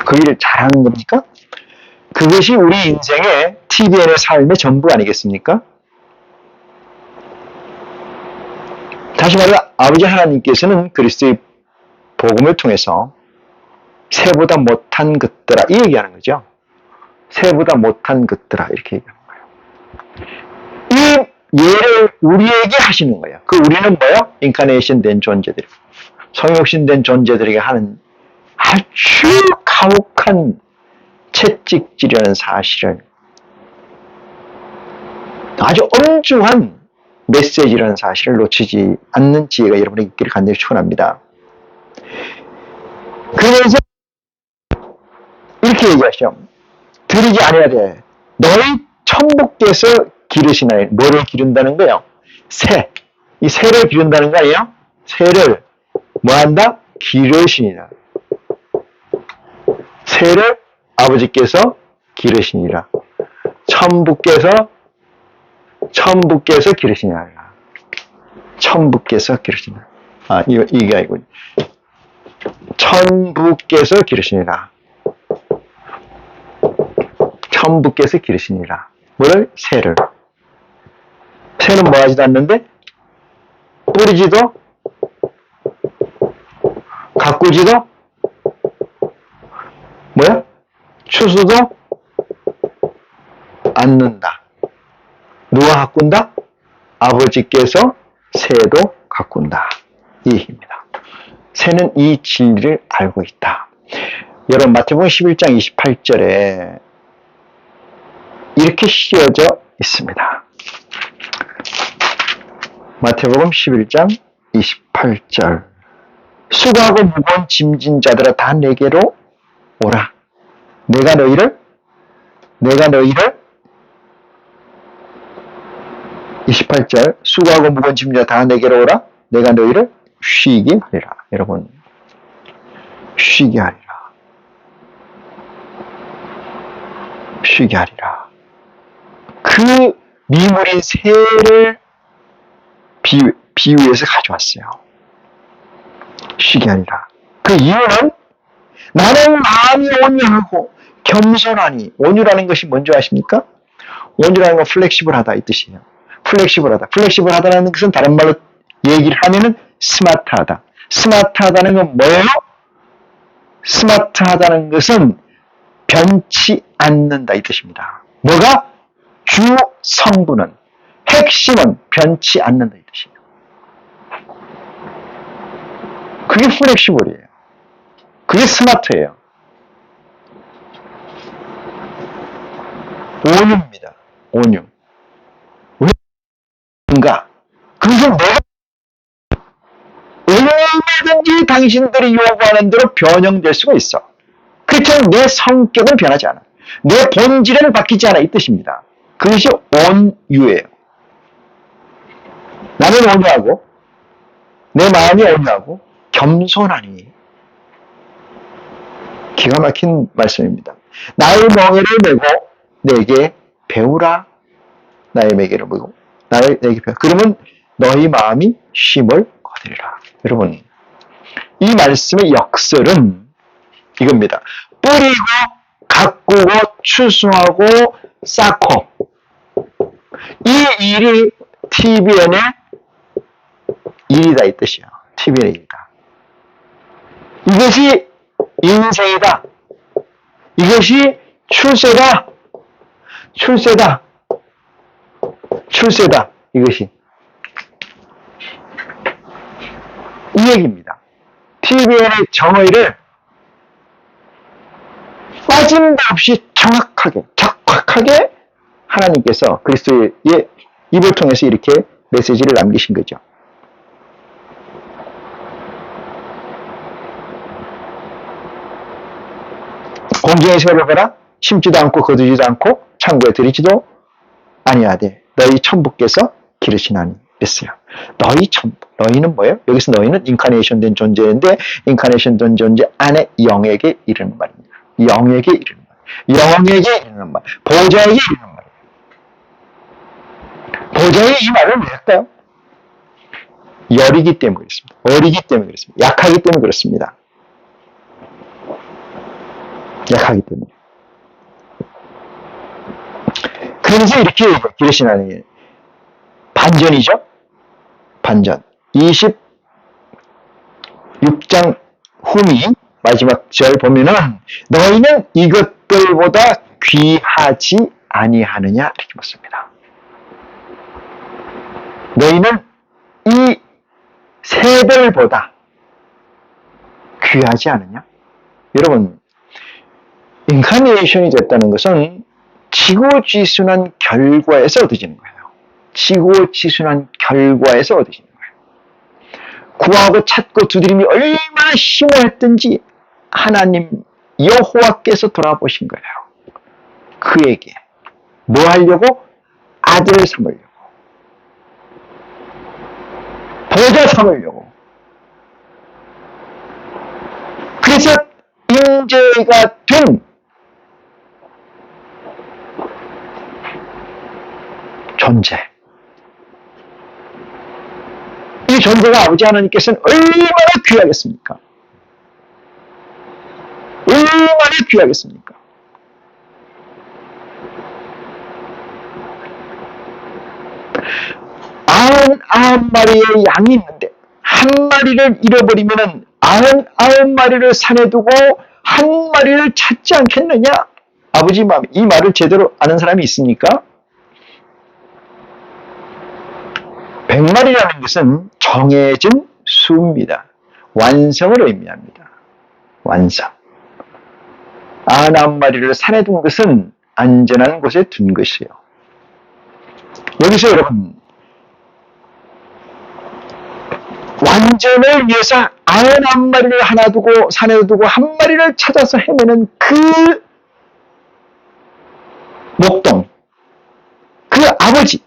A: 그 일을 잘하는 겁니까? 그것이 우리 인생의 TVN의 삶의 전부 아니겠습니까? 다시 말해 아버지 하나님께서는 그리스도의 복음을 통해서 새보다 못한 것들아 이 얘기하는 거죠. 새보다 못한 것들아 이렇게 얘기하는 거예요. 이 예를 우리에게 하시는 거예요. 그 우리는 뭐예요? 인카네이션 된 존재들, 성육신된 존재들에게 하는 아주 가혹한 채찍질이라는 사실을 아주 엄중한 메시지라는 사실을 놓치지 않는 지혜가 여러분에게 있기를 간절히 축원합니다. 그러면서 이렇게 얘기하시죠. 들이지 않아야 돼. 너희 천부께서 기르시나니 뭐를 기른다는 거예요? 이 새를 기른다는 거 아니에요? 새를 뭐한다? 기르시니라. 새를 아버지께서 기르시니라. 천부께서 기르시니라. 천부께서 기르시니라. 이게 아니고 천부께서 기르시니라. 천부께서 기르시니라. 뭐를? 새를. 새는 뭐 하지도 않는데 뿌리지도 가꾸지도 뭐야? 추수도 않는다. 누가 가꾼다? 아버지께서 새도 가꾼다. 이 얘기입니다. 새는 이 진리를 알고 있다. 여러분 마태복음 11장 28절에 이렇게 쓰여져 있습니다. 마태복음 11장 28절 수고하고 무거운 짐진 자들아 다 내게로 오라. 내가 너희를 28절 수고하고 무거운 짐진 자들아 다 내게로 오라. 내가 너희를 쉬게 하리라. 여러분 쉬게 하리라. 쉬게 하리라. 그 미물인 새를 비유해서 가져왔어요. 쉬게 하리라. 그 이유는 나는 마음이 온유하고 겸손하니. 온유라는 것이 뭔지 아십니까? 온유라는 건 플렉시블하다 이 뜻이에요. 플렉시블하다는 것은 다른 말로 얘기를 하면은 스마트하다. 스마트하다는 건 뭐예요? 스마트하다는 것은 변치 않는다 이 뜻입니다. 뭐가? 주 성분은, 핵심은 변치 않는다 이 뜻이에요. 그게 플렉시블이에요. 그게 스마트예요. 온유입니다. 온유. 왜인가? 그것은 내가 얼마든지 당신들이 요구하는 대로 변형될 수가 있어. 그렇지만 내 성격은 변하지 않아. 내 본질은 바뀌지 않아 이 뜻입니다. 그것이 온유예요. 나는 온유하고 내 마음이 온유하고 겸손하니. 기가 막힌 말씀입니다. 나의 멍에를 메고 내게 배우라. 나의 멍에를 메고 내게 배우라. 그러면 너희 마음이 쉼을 거두리라. 여러분 이 말씀의 역설은 이겁니다. 뿌리고 가꾸고 추수하고 쌓고 이 일이 TVN의 일이다 이 뜻이에요. TVN의 일이다. 이것이 인생이다. 이것이 출세다. 이것이 이 얘기입니다. TVN의 정의를 빠짐없이 정확하게 하나님께서 그리스도의 입을 통해서 이렇게 메시지를 남기신 거죠. 공중의 새를 보라. 심지도 않고 거두지도 않고 창고에 들이지도 아니하되 너희 천부께서 기르시나니 했어요. 너희 천부. 너희는 뭐예요? 여기서 너희는 인카네이션 된 존재인데 인카네이션 된 존재 안에 영에게 이르는 말입니다. 영에게 이르는 말. 보좌에게 이르는 말. 보좌에 이 말을 왜 할까요? 열이기 때문에 그렇습니다. 어리기 때문에 그렇습니다. 약하기 때문에 그렇습니다. 약하기 때문에. 그래서 이렇게 기르시나니 반전이죠. 반전. 26장 후미 마지막 절 보면은 너희는 이것들보다 귀하지 아니하느냐 이렇게 묻습니다. 너희는 이 새들보다 귀하지 않느냐? 여러분 인카네이션이 됐다는 것은 지고지순한 결과에서 얻어지는 거예요. 지고지순한 결과에서 얻어지는 거예요. 구하고 찾고 두드림이 얼마나 심오했든지 하나님 여호와께서 돌아보신 거예요. 그에게 뭐 하려고? 아들을 삼으려고. 보좌 삼으려고. 그래서 인재가 된 존재. 이 존재가 아버지 하나님께서는 얼마나 귀하겠습니까? 얼마나 귀하겠습니까? 아흔 마리의 양이 있는데 한 마리를 잃어버리면 99마리를 산에 두고 한 마리를 찾지 않겠느냐? 아버지 마음, 이 말을 제대로 아는 사람이 있습니까? 100마리라는 것은 정해진 수입니다. 완성을 의미합니다. 완성. 안 한 마리를 산에 둔 것은 안전한 곳에 둔 것이에요. 여기서 여러분, 완전을 위해서 안 한 마리를 하나 두고 산에 두고 한 마리를 찾아서 헤매는 그 목동, 그 아버지,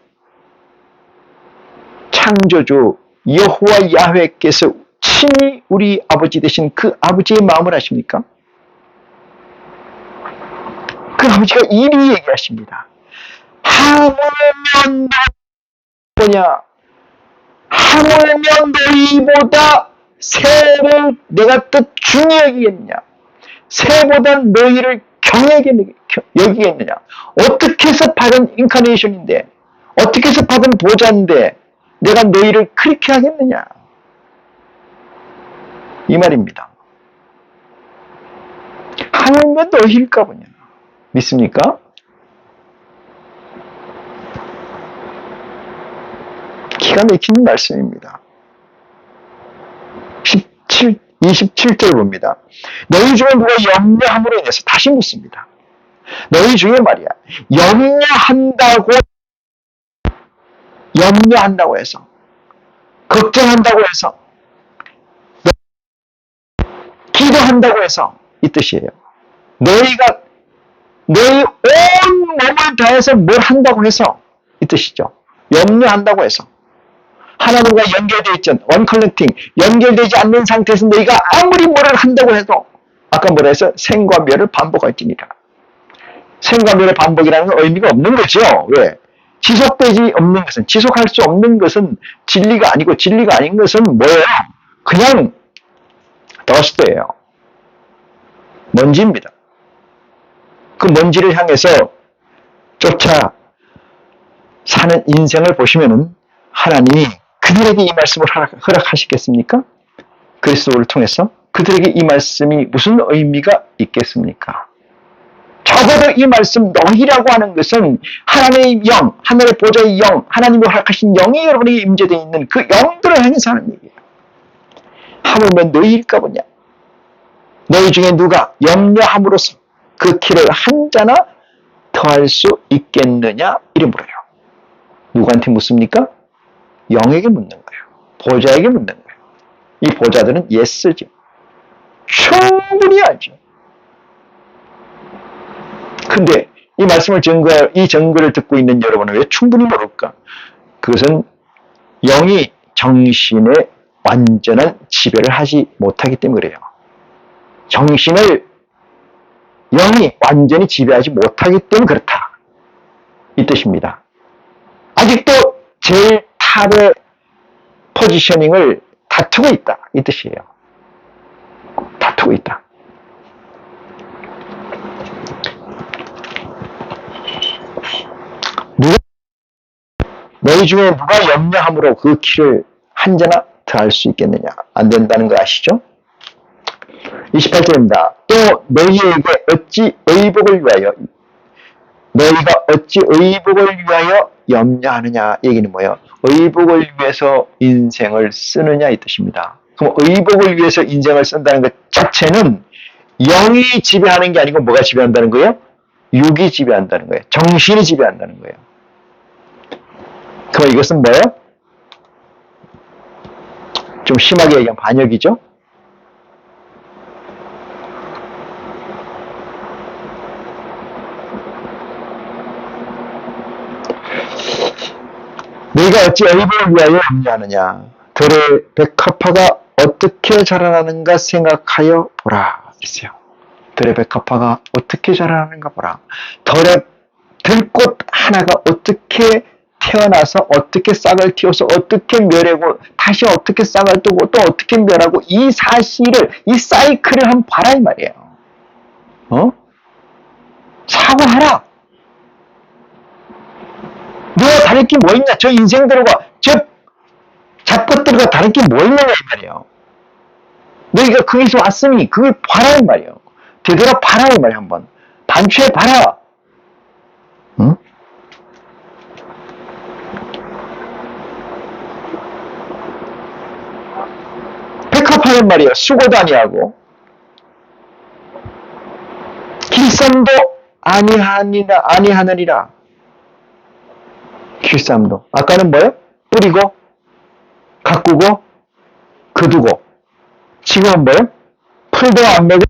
A: 창조주 여호와 야훼께서 친히 우리 아버지 되신 그 아버지의 마음을 아십니까? 그 아버지가 이리 얘기하십니다. 하물며 뭐냐? 하물며 너희보다 새를 내가 더 중히 여기겠느냐? 새보다 너희를 경하게 여기겠느냐? 어떻게 해서 받은 인카네이션인데, 어떻게 해서 받은 보좌인데 내가 너희를 그렇게 하겠느냐? 이 말입니다. 하물며 너희일까 보냐? 믿습니까? 기가 막힌 말씀입니다. 27절 봅니다. 너희 중에 누가 염려함으로 인해서 다시 묻습니다. 너희 중에 말이야. 염려한다고 해서, 걱정한다고 해서, 기도한다고 해서 이 뜻이에요. 너희가 너희 온 몸을 다해서 뭘 한다고 해서 이 뜻이죠. 염려한다고 해서. 하나님과 연결되어 있지 않은 원커넥팅, 연결되지 않는 상태에서 너희가 아무리 뭐를 한다고 해도 아까 뭐라 해서 생과 멸을 반복할지니라. 생과 멸의 반복이라는 건 의미가 없는 거죠. 왜? 지속되지 없는 것은, 지속할 수 없는 것은 진리가 아니고, 진리가 아닌 것은 뭐예요? 그냥 더스트예요. 먼지입니다. 그 먼지를 향해서 쫓아 사는 인생을 보시면은 하나님이 그들에게 이 말씀을 허락하시겠습니까? 그리스도를 통해서 그들에게 이 말씀이 무슨 의미가 있겠습니까? 적어도 이 말씀 너희라고 하는 것은 하나님의 영, 하늘의 보좌의 영, 하나님이 허락하신 영이 여러분에게 임재되어 있는 그 영들을 향해서 하는 얘기예요. 하물며 너희일까 보냐? 너희 중에 누가 염려함으로써 그 키를 한 자나 더할 수 있겠느냐? 이래 물어요. 누구한테 묻습니까? 영에게 묻는 거예요. 보좌에게 묻는 거예요. 이 보좌들은 예스죠. 충분히 알죠. 근데 이 말씀을 이 증거를 듣고 있는 여러분은 왜 충분히 모를까? 그것은 영이 정신의 완전한 지배를 하지 못하기 때문에 그래요. 정신을 영이 완전히 지배하지 못하기 때문에 그렇다. 이 뜻입니다. 아직도 제일 탑의 포지셔닝을 다투고 있다. 이 뜻이에요. 다투고 있다. 너희 중에 누가 염려함으로 그 키를 한 자나 더할 수 있겠느냐? 안 된다는 거 아시죠? 28절입니다. 또 너희에게 어찌 의복을 위하여 너희가 어찌 의복을 위하여 염려하느냐? 얘기는 뭐예요? 의복을 위해서 인생을 쓰느냐 이 뜻입니다. 그럼 의복을 위해서 인생을 쓴다는 것 자체는 영이 지배하는 게 아니고 뭐가 지배한다는 거예요? 육이 지배한다는 거예요. 정신이 지배한다는 거예요. 그럼 이것은 뭐예요? 좀 심하게 얘기하면 반역이죠? 너희가 어찌 의복을 위하여 염려하느냐? 들의 백합화가 어떻게 자라나는가 생각하여 보라. 있어요. 들의 백합화가 어떻게 자라나는가 보라. 들꽃 하나가 어떻게 태어나서 어떻게 싹을 틔워서 어떻게 멸하고 다시 어떻게 싹을 뜨고 또 어떻게 멸하고 이 사실을, 이 사이클을 한번 봐라 이 말이에요. 사고하라. 너가 다를 게 뭐 있냐? 저 인생들과 저 잡것들과 다른 게 뭐 있느냐 이 말이에요. 너희가 거기서 왔으니 그걸 봐라 이 말이에요. 되돌아 봐라 이 말이에요. 한번 반추해 봐라. 응? 백합하는 말이에요. 수고도 아니하고 길쌈도 아니하느니라. 길쌈도. 아까는 뭐예요? 뿌리고, 가꾸고, 거두고. 지금은 뭐예요? 풀도 안 매고,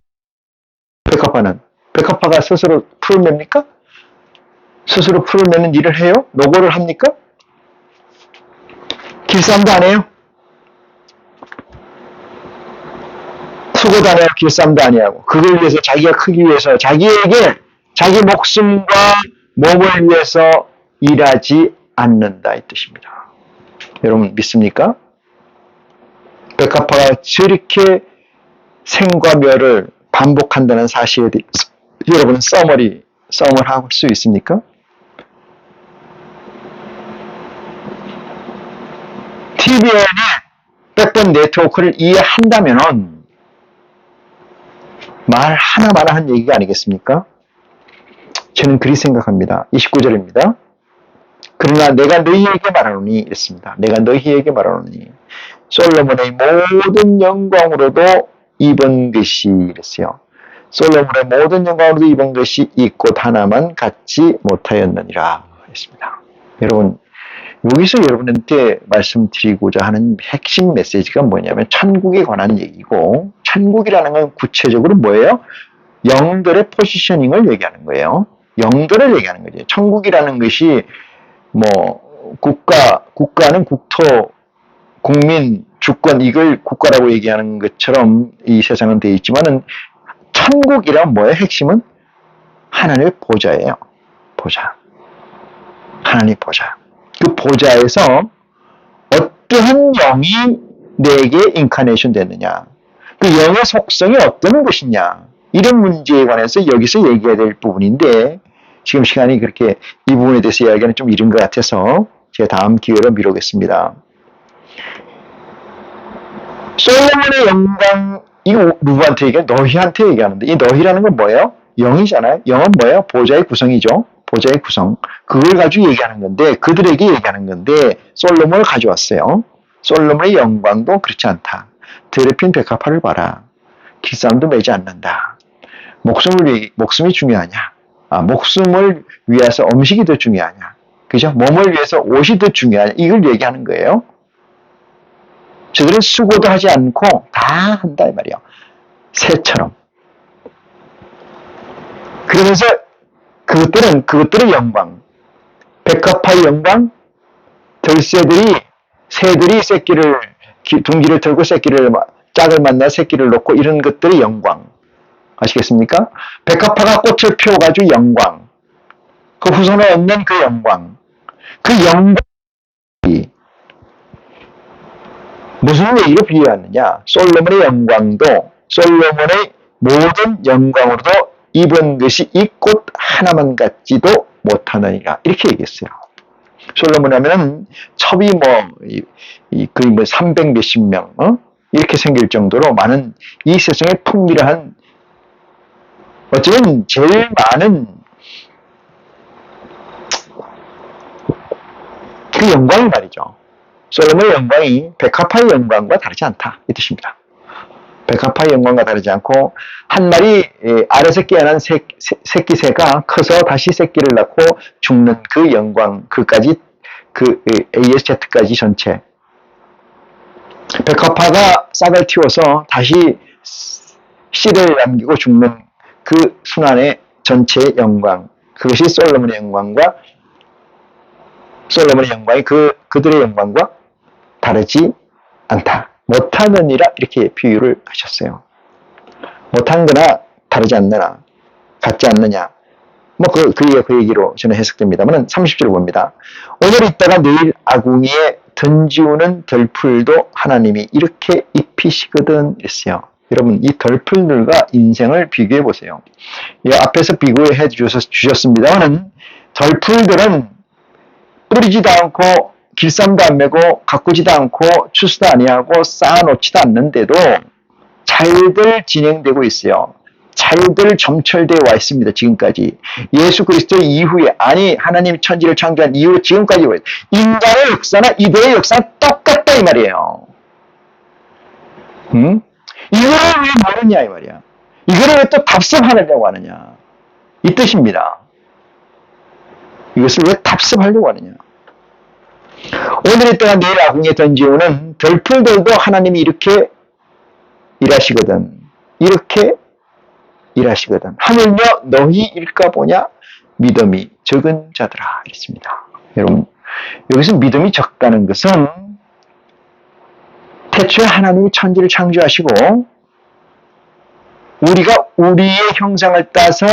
A: 백합화는. 백합화가 스스로 풀을 맵니까? 스스로 풀을 매는 일을 해요? 노고를 합니까? 길쌈도 안 해요? 수고도 안 해요? 길쌈도 안 해요? 그걸 위해서, 자기가 크기 위해서, 자기에게, 자기 목숨과 몸을 위해서 일하지 않는다 이 뜻입니다. 여러분 믿습니까? 백합화가 저렇게 생과 멸을 반복한다는 사실에 대해서 여러분은 썸을 할 수 있습니까? TVN의 백번 네트워크를 이해한다면 말 하나마나 한 얘기가 아니겠습니까? 저는 그리 생각합니다. 29절입니다. 그러나 내가 너희에게 말하노니 이랬습니다. 내가 너희에게 말하노니 솔로몬의 모든 영광으로도 입은 것이 이랬어요. 솔로몬의 모든 영광으로도 입은 것이 이 꽃 하나만 갖지 못하였느니라 했습니다. 여러분 여기서 여러분한테 말씀드리고자 하는 핵심 메시지가 뭐냐면 천국에 관한 얘기고, 천국이라는 건 구체적으로 뭐예요? 영들의 포지셔닝을 얘기하는 거예요. 영들을 얘기하는 거죠. 천국이라는 것이 뭐 국가는 국토, 국민, 주권 이걸 국가라고 얘기하는 것처럼 이 세상은 되어 있지만은 천국이란 뭐예요? 핵심은 하나님의 보좌예요. 보좌. 하나님의 보좌. 그 보좌에서 어떠한 영이 내게 인카네이션 됐느냐, 그 영의 속성이 어떤 것이냐, 이런 문제에 관해서 여기서 얘기해야 될 부분인데 지금 시간이 그렇게 이 부분에 대해서 이야기하는 좀 이른 것 같아서 제가 다음 기회로 미루겠습니다. 솔로몬의 영광, 이거 누구한테 얘기해? 너희한테 얘기하는데 이 너희라는 건 뭐예요? 영이잖아요. 영은 뭐예요? 보좌의 구성이죠. 보좌의 구성. 그걸 가지고 얘기하는 건데, 그들에게 얘기하는 건데, 솔로몬을 가져왔어요. 솔로몬의 영광도 그렇지 않다. 들에 핀 백합화를 봐라. 길쌈도 매지 않는다. 목숨이 중요하냐? 목숨을 위해서 음식이 더 중요하냐? 그죠? 몸을 위해서 옷이 더 중요하냐? 이걸 얘기하는 거예요. 저들은 수고도 하지 않고 다 한다, 이 말이에요. 새처럼. 그러면서 그것들의 영광, 백합화의 영광, 새들이 둥지를 털고 짝을 만나 새끼를 놓고 이런 것들의 영광. 아시겠습니까? 백합화가 꽃을 피워가지고 영광. 그 후손을 얻는 그 영광. 그 영광이 무슨 얘기로 비유하느냐? 솔로몬의 영광도 솔로몬의 모든 영광으로도 입은 것이 이 꽃 하나만 갖지도 못하느니라. 이렇게 얘기했어요. 솔로몬 하면은 첩이 거의 300 몇십 명, 이렇게 생길 정도로 많은 이 세상에 풍미한, 어쩌면 제일 많은 그 영광이 말이죠. 솔로몬의 영광이 백합화의 영광과 다르지 않다. 이 뜻입니다. 백합화의 영광과 다르지 않고, 한 마리 알에서 깨어난 새끼 새가 커서 다시 새끼를 낳고 죽는 그 영광, 그까지, 그 ASZ까지 전체. 백합화가 싹을 틔워서 다시 씨를 남기고 죽는 그 순환의 전체의 영광. 그것이 솔로몬의 영광이 그들의 영광과 다르지 않다. 못하느니라 이렇게 비유를 하셨어요. 못한 거나 다르지 않느냐, 같지 않느냐. 그 얘기로 저는 해석됩니다만 30절을 봅니다. 오늘 있다가 내일 아궁이에 던지우는 덜풀도 하나님이 이렇게 입히시거든 이랬어요. 여러분 이 덜풀들과 인생을 비교해 보세요. 이 앞에서 비교해 주셨습니다만 덜풀들은 뿌리지도 않고 길쌈도 안 메고 가꾸지도 않고 추수도 아니하고 쌓아놓지도 않는데도 잘들 진행되고 있어요. 잘들 점철되어 와 있습니다. 지금까지. 예수 그리스도 이후에, 하나님 천지를 창조한 이후로 지금까지 인간의 역사나 이들의 역사는 똑같다 이 말이에요. 이거를 왜 모르냐 이 말이야. 이거를 왜 또 답습하느냐고 하느냐. 이 뜻입니다. 이것을 왜 답습하려고 하느냐? 오늘의 때가 내일 아궁이에 던지오는 들풀들도 하나님이 이렇게 일하시거든. 이렇게 일하시거든. 하물며 너희 일까 보냐? 믿음이 적은 자들아. 이랬습니다. 여러분, 여기서 믿음이 적다는 것은 태초에 하나님이 천지를 창조하시고 우리가 우리의 형상을 따서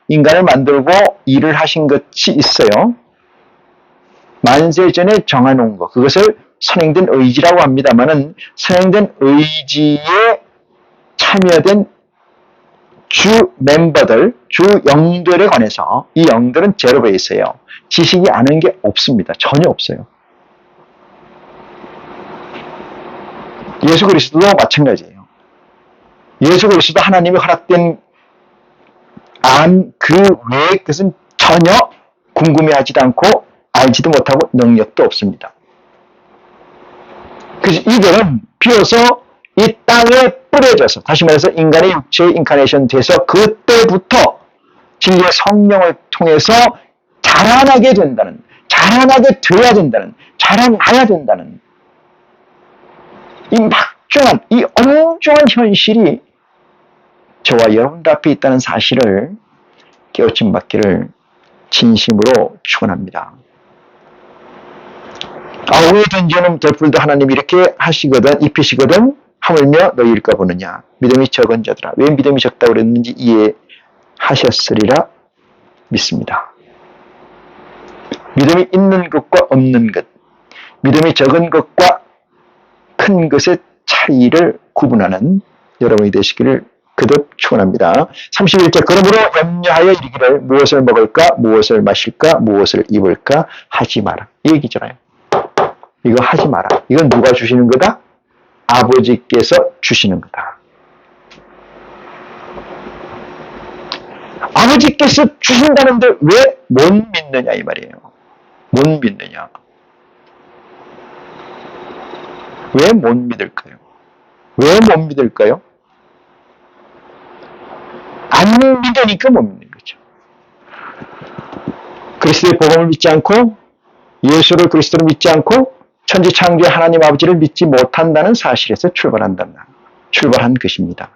A: 인간을 만들고 일을 하신 것이 있어요. 만세 전에 정해놓은 것, 그것을 선행된 의지라고 합니다만은 선행된 의지에 참여된 주 멤버들, 주 영들에 관해서 이 영들은 제로 베이스예요. 지식이 아는 게 없습니다. 전혀 없어요. 예수 그리스도도 마찬가지예요. 예수 그리스도 하나님이 허락된 그 외의 것은 전혀 궁금해하지도 않고 알지도 못하고 능력도 없습니다. 그래서 이들은 비로소 이 땅에 뿌려져서, 다시 말해서 인간의 육체의 인카네이션 돼서 그때부터 진리의 성령을 통해서 자라나게 된다는, 자라나게 돼야 된다는, 자라나야 된다는 이 막중한, 이 엄중한 현실이 저와 여러분들 앞에 있다는 사실을 깨우침 받기를 진심으로 축원합니다. 아우에 던지는 들풀도 하나님이 이렇게 하시거든, 입히시거든, 하물며 너희일까 보느냐. 믿음이 적은 자들아. 왜 믿음이 적다고 그랬는지 이해하셨으리라 믿습니다. 믿음이 있는 것과 없는 것, 믿음이 적은 것과 큰 것의 차이를 구분하는 여러분이 되시기를 거듭 축원합니다. 31절, 그러므로 염려하여 이르기를 무엇을 먹을까, 무엇을 마실까, 무엇을 입을까 하지 마라. 이 얘기잖아요. 이거 하지 마라. 이건 누가 주시는 거다? 아버지께서 주시는 거다. 아버지께서 주신다는데 왜 못 믿느냐 이 말이에요. 못 믿느냐. 왜 못 믿을까요? 왜 못 믿을까요? 안 믿으니까 못 믿는 거죠. 그리스도의 복음을 믿지 않고 예수를 그리스도를 믿지 않고 천지 창조의 하나님 아버지를 믿지 못한다는 사실에서 출발한 것입니다.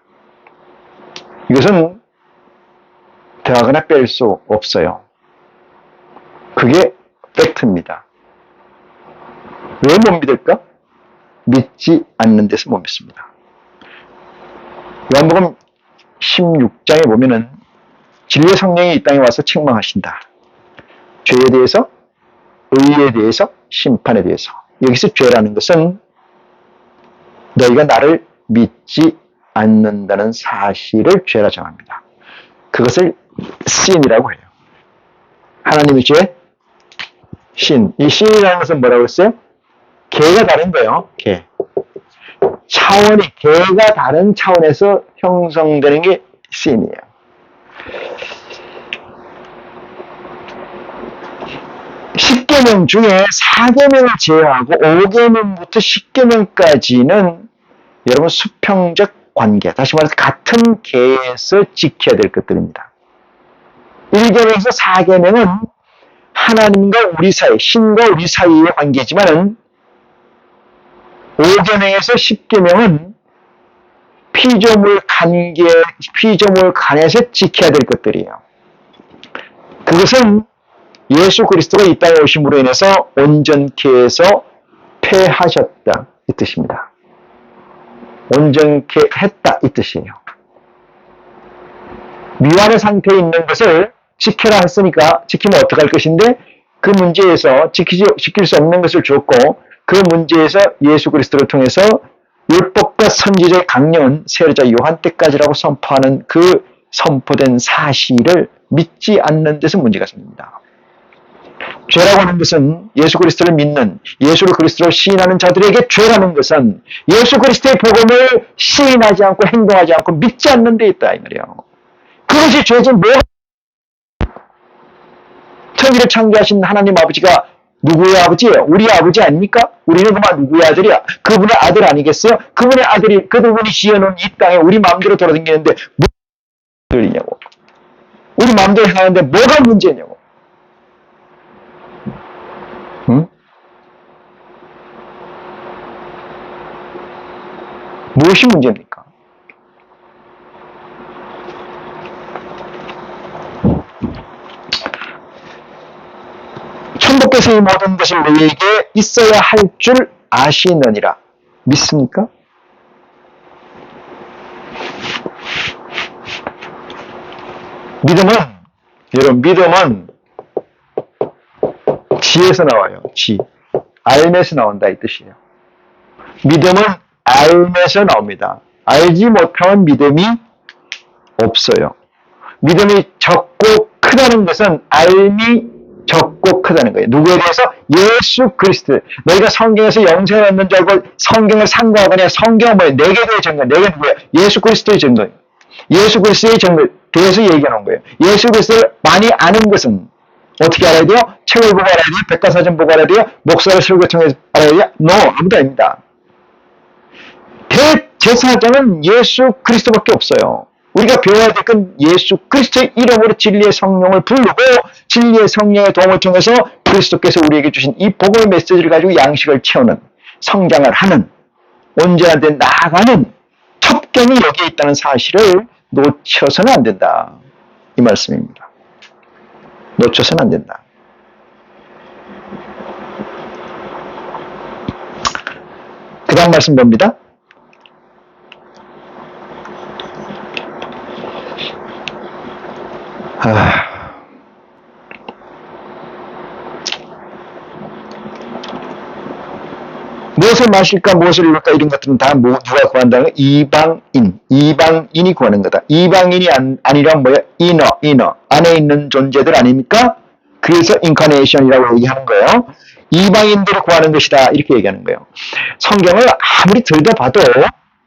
A: 이것은 더하거나 뺄 수 없어요. 그게 팩트입니다. 왜 못 믿을까? 믿지 않는 데서 못 믿습니다. 요한복음 16장에 보면은 진리의 성령이 이 땅에 와서 책망하신다. 죄에 대해서, 의에 대해서, 심판에 대해서. 여기서 죄라는 것은 너희가 나를 믿지 않는다는 사실을 죄라 정합니다. 그것을 sin이라고 해요. 하나님의 죄, sin. 이 sin이라는 것은 뭐라고 했어요? 개가 다른 거예요. 개. 차원이, 개가 다른 차원에서 형성되는 게 sin이에요. 십계명 중에 4계명을 제외하고 5계명부터 10계명까지는 여러분 수평적 관계, 다시 말해서 같은 계에서 지켜야 될 것들입니다. 1계명에서 4계명은 하나님과 우리 사이, 신과 우리 사이의 관계지만 5계명에서 10계명은 피조물 간에서 지켜야 될 것들이에요. 그것은 예수 그리스도가 이 땅에 오심으로 인해서 온전케 해서 폐하셨다 이 뜻입니다. 온전케 했다 이 뜻이에요. 미완의 상태에 있는 것을 지켜라 했으니까 지키면 어떡할 것인데 그 문제에서 지킬 수 없는 것을 줬고 그 문제에서 예수 그리스도를 통해서 율법과 선지자의 강령은 세례자 요한 때까지라고 선포하는 그 선포된 사실을 믿지 않는 데서 문제가 생깁니다. 죄라고 하는 것은 예수 그리스도를 믿는, 예수 그리스도를 시인하는 자들에게 죄라는 것은 예수 그리스도의 복음을 시인하지 않고 행동하지 않고 믿지 않는 데 있다 이 말이에요. 그것이 죄지 뭐가 천지를 창조하신 하나님 아버지가 누구의 아버지예요? 우리 아버지 아닙니까? 우리는 그만 누구의 아들이야? 그분의 아들 아니겠어요? 그분의 아들이, 그분이 지어놓은 이 땅에 우리 마음대로 돌아다니는데 무슨 아들이냐고. 우리 마음대로 행하는데 뭐가 문제냐고. 응? 무엇이 문제입니까? 천부께서 이 모든 것을 너희에게 있어야 할 줄 아시느니라. 믿습니까? 믿음은, 여러분, 믿음은 지에서 나와요. 지. 알면서 나온다 이 뜻이에요. 믿음은 알면서 나옵니다. 알지 못하면 믿음이 없어요. 믿음이 적고 크다는 것은 알미 적고 크다는 거예요. 누구에 대해서? 예수 그리스도. 너희가 성경에서 영생을 얻는 줄 알고 성경을 상고하거나 성경은 뭐예요? 내게 대해 증거. 내게 누구예요? 예수 그리스도의 증거예요. 예수 그리스도의 증거에 대해서 얘기하는 거예요. 예수 그리스도를 많이 아는 것은 어떻게 알아야 돼요? 책을 보고 알아야 돼요? 백과사전 보고 알아야 돼요? 목사를 설교 통해서 알아야 돼요? No, 아무도 아닙니다. 대제사장은 예수 그리스도밖에 없어요. 우리가 배워야 될 건 예수 그리스도의 이름으로 진리의 성령을 부르고 진리의 성령의 도움을 통해서 그리스도께서 우리에게 주신 이 복음의 메시지를 가지고 양식을 채우는, 성장을 하는, 온전한 데 나아가는 첩경이 여기에 있다는 사실을 놓쳐서는 안 된다. 이 말씀입니다. 놓쳐서는 안 된다. 그 다음 말씀 봅니다. 무엇을 마실까 무엇을 입을까 이런 것들은 다 누가 구한다는 이방인이 구하는 거다. 이방인이 아니란 뭐야? 이너 안에 있는 존재들 아닙니까? 그래서 인카네이션이라고 얘기하는 거예요. 이방인들이 구하는 것이다 이렇게 얘기하는 거예요. 성경을 아무리 들여다봐도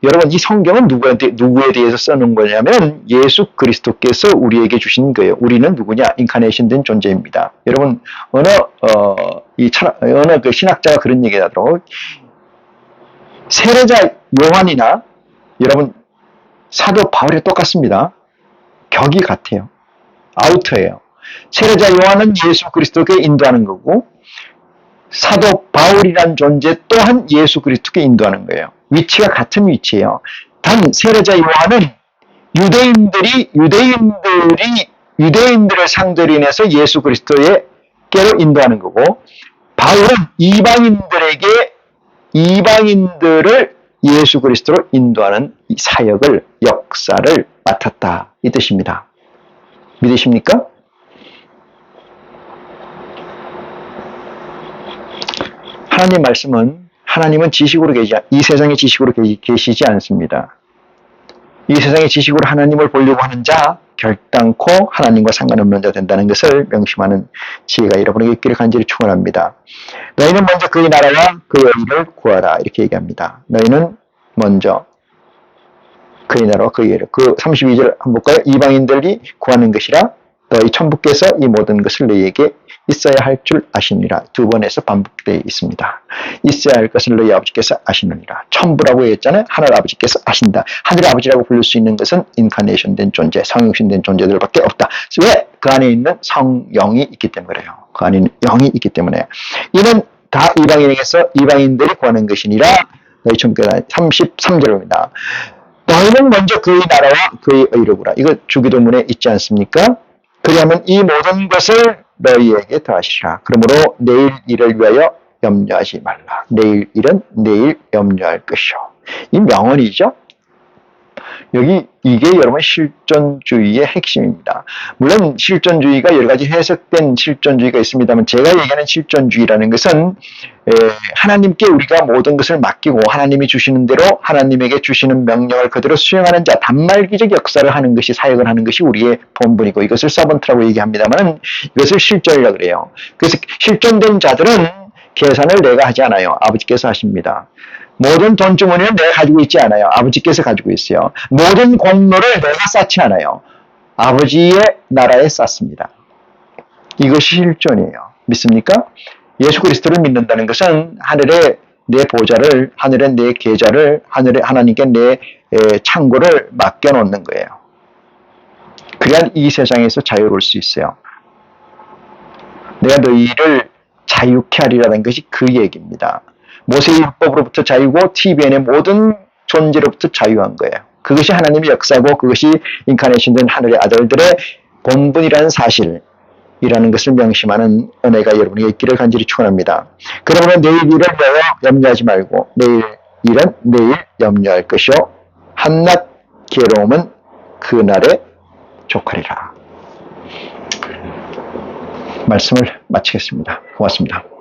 A: 여러분 이 성경은 누구에 대해서 써놓은 거냐면 예수 그리스도께서 우리에게 주신 거예요. 우리는 누구냐? 인카네이션 된 존재입니다. 여러분 어느 그 신학자가 그런 얘기를 하더라고요. 세례자 요한이나 여러분 사도 바울이 똑같습니다. 격이 같아요. 아우터예요. 세례자 요한은 예수 그리스도께 인도하는 거고 사도 바울이란 존재 또한 예수 그리스도께 인도하는 거예요. 위치가 같은 위치예요. 단 세례자 요한은 유대인들을 상대로 인해서 예수 그리스도께로 인도하는 거고 바울은 이방인들을 예수 그리스도로 인도하는 이 사역을 역사를 맡았다 이 뜻입니다. 믿으십니까? 하나님 말씀은 하나님은 지식으로 이 세상의 지식으로 계시지 않습니다. 이 세상의 지식으로 하나님을 보려고 하는 자 결단코 하나님과 상관없는 자 된다는 것을 명심하는 지혜가 여러분에게 있기를 간절히 축원합니다. 너희는 먼저 그의 나라와 그의 의를 구하라 이렇게 얘기합니다. 너희는 먼저 그의 나라와 그의 의를 그 32절 한번 볼까요? 이방인들이 구하는 것이라 너희 천부께서 이 모든 것을 너희에게 있어야 할 줄 아시느니라. 두 번에서 반복되어 있습니다. 있어야 할 것을 너희 아버지께서 아시느니라. 천부라고 했잖아요. 하늘 아버지께서 아신다. 하늘 아버지라고 부를 수 있는 것은 인카네이션 된 존재, 성육신 된 존재들밖에 없다. 왜? 그 안에 있는 성령이 있기 때문에 그래요. 그 안에 있는 영이 있기 때문에. 이는 다 이방인에게서 이방인들이 구하는 것이니라. 너희 천부께서 33절입니다. 너희는 먼저 그의 나라와 그의 의를 구하라. 이거 주기도문에 있지 않습니까? 그리하면 이 모든 것을 너희에게 더하시라. 그러므로 내일 일을 위하여 염려하지 말라. 내일 일은 내일 염려할 것이요. 이 명언이죠. 이게 여러분 실존주의의 핵심입니다. 물론 실존주의가 여러 가지 해석된 실존주의가 있습니다만 제가 얘기하는 실존주의라는 것은 하나님께 우리가 모든 것을 맡기고 하나님이 주시는 대로 하나님에게 주시는 명령을 그대로 수행하는 자, 단말기적 역사를 하는 것이 사역을 하는 것이 우리의 본분이고 이것을 서번트라고 얘기합니다만 이것을 실존이라고 그래요. 그래서 실존된 자들은 계산을 내가 하지 않아요. 아버지께서 하십니다. 모든 돈 주머니는 내가 가지고 있지 않아요. 아버지께서 가지고 있어요. 모든 공로를 내가 쌓지 않아요. 아버지의 나라에 쌓습니다. 이것이 실존이에요. 믿습니까? 예수 그리스도를 믿는다는 것은 하늘에 내 보좌를, 하늘에 내 계좌를, 하늘에 하나님께 내 창고를 맡겨놓는 거예요. 그래야 이 세상에서 자유로울 수 있어요. 내가 너희를 자유케 하리라는 것이 그 얘기입니다. 모세의 율법으로부터 자유고 TVN의 모든 존재로부터 자유한 거예요. 그것이 하나님의 역사고 그것이 인카네이션된 하늘의 아들들의 본분이라는 사실이라는 것을 명심하는 은혜가 여러분에게 있기를 간절히 축원합니다. 그러므로 내일 일을 위하여 염려하지 말고 내일 일은 내일 염려할 것이요 한낱 괴로움은 그날에 족하리라. 말씀을 마치겠습니다. 고맙습니다.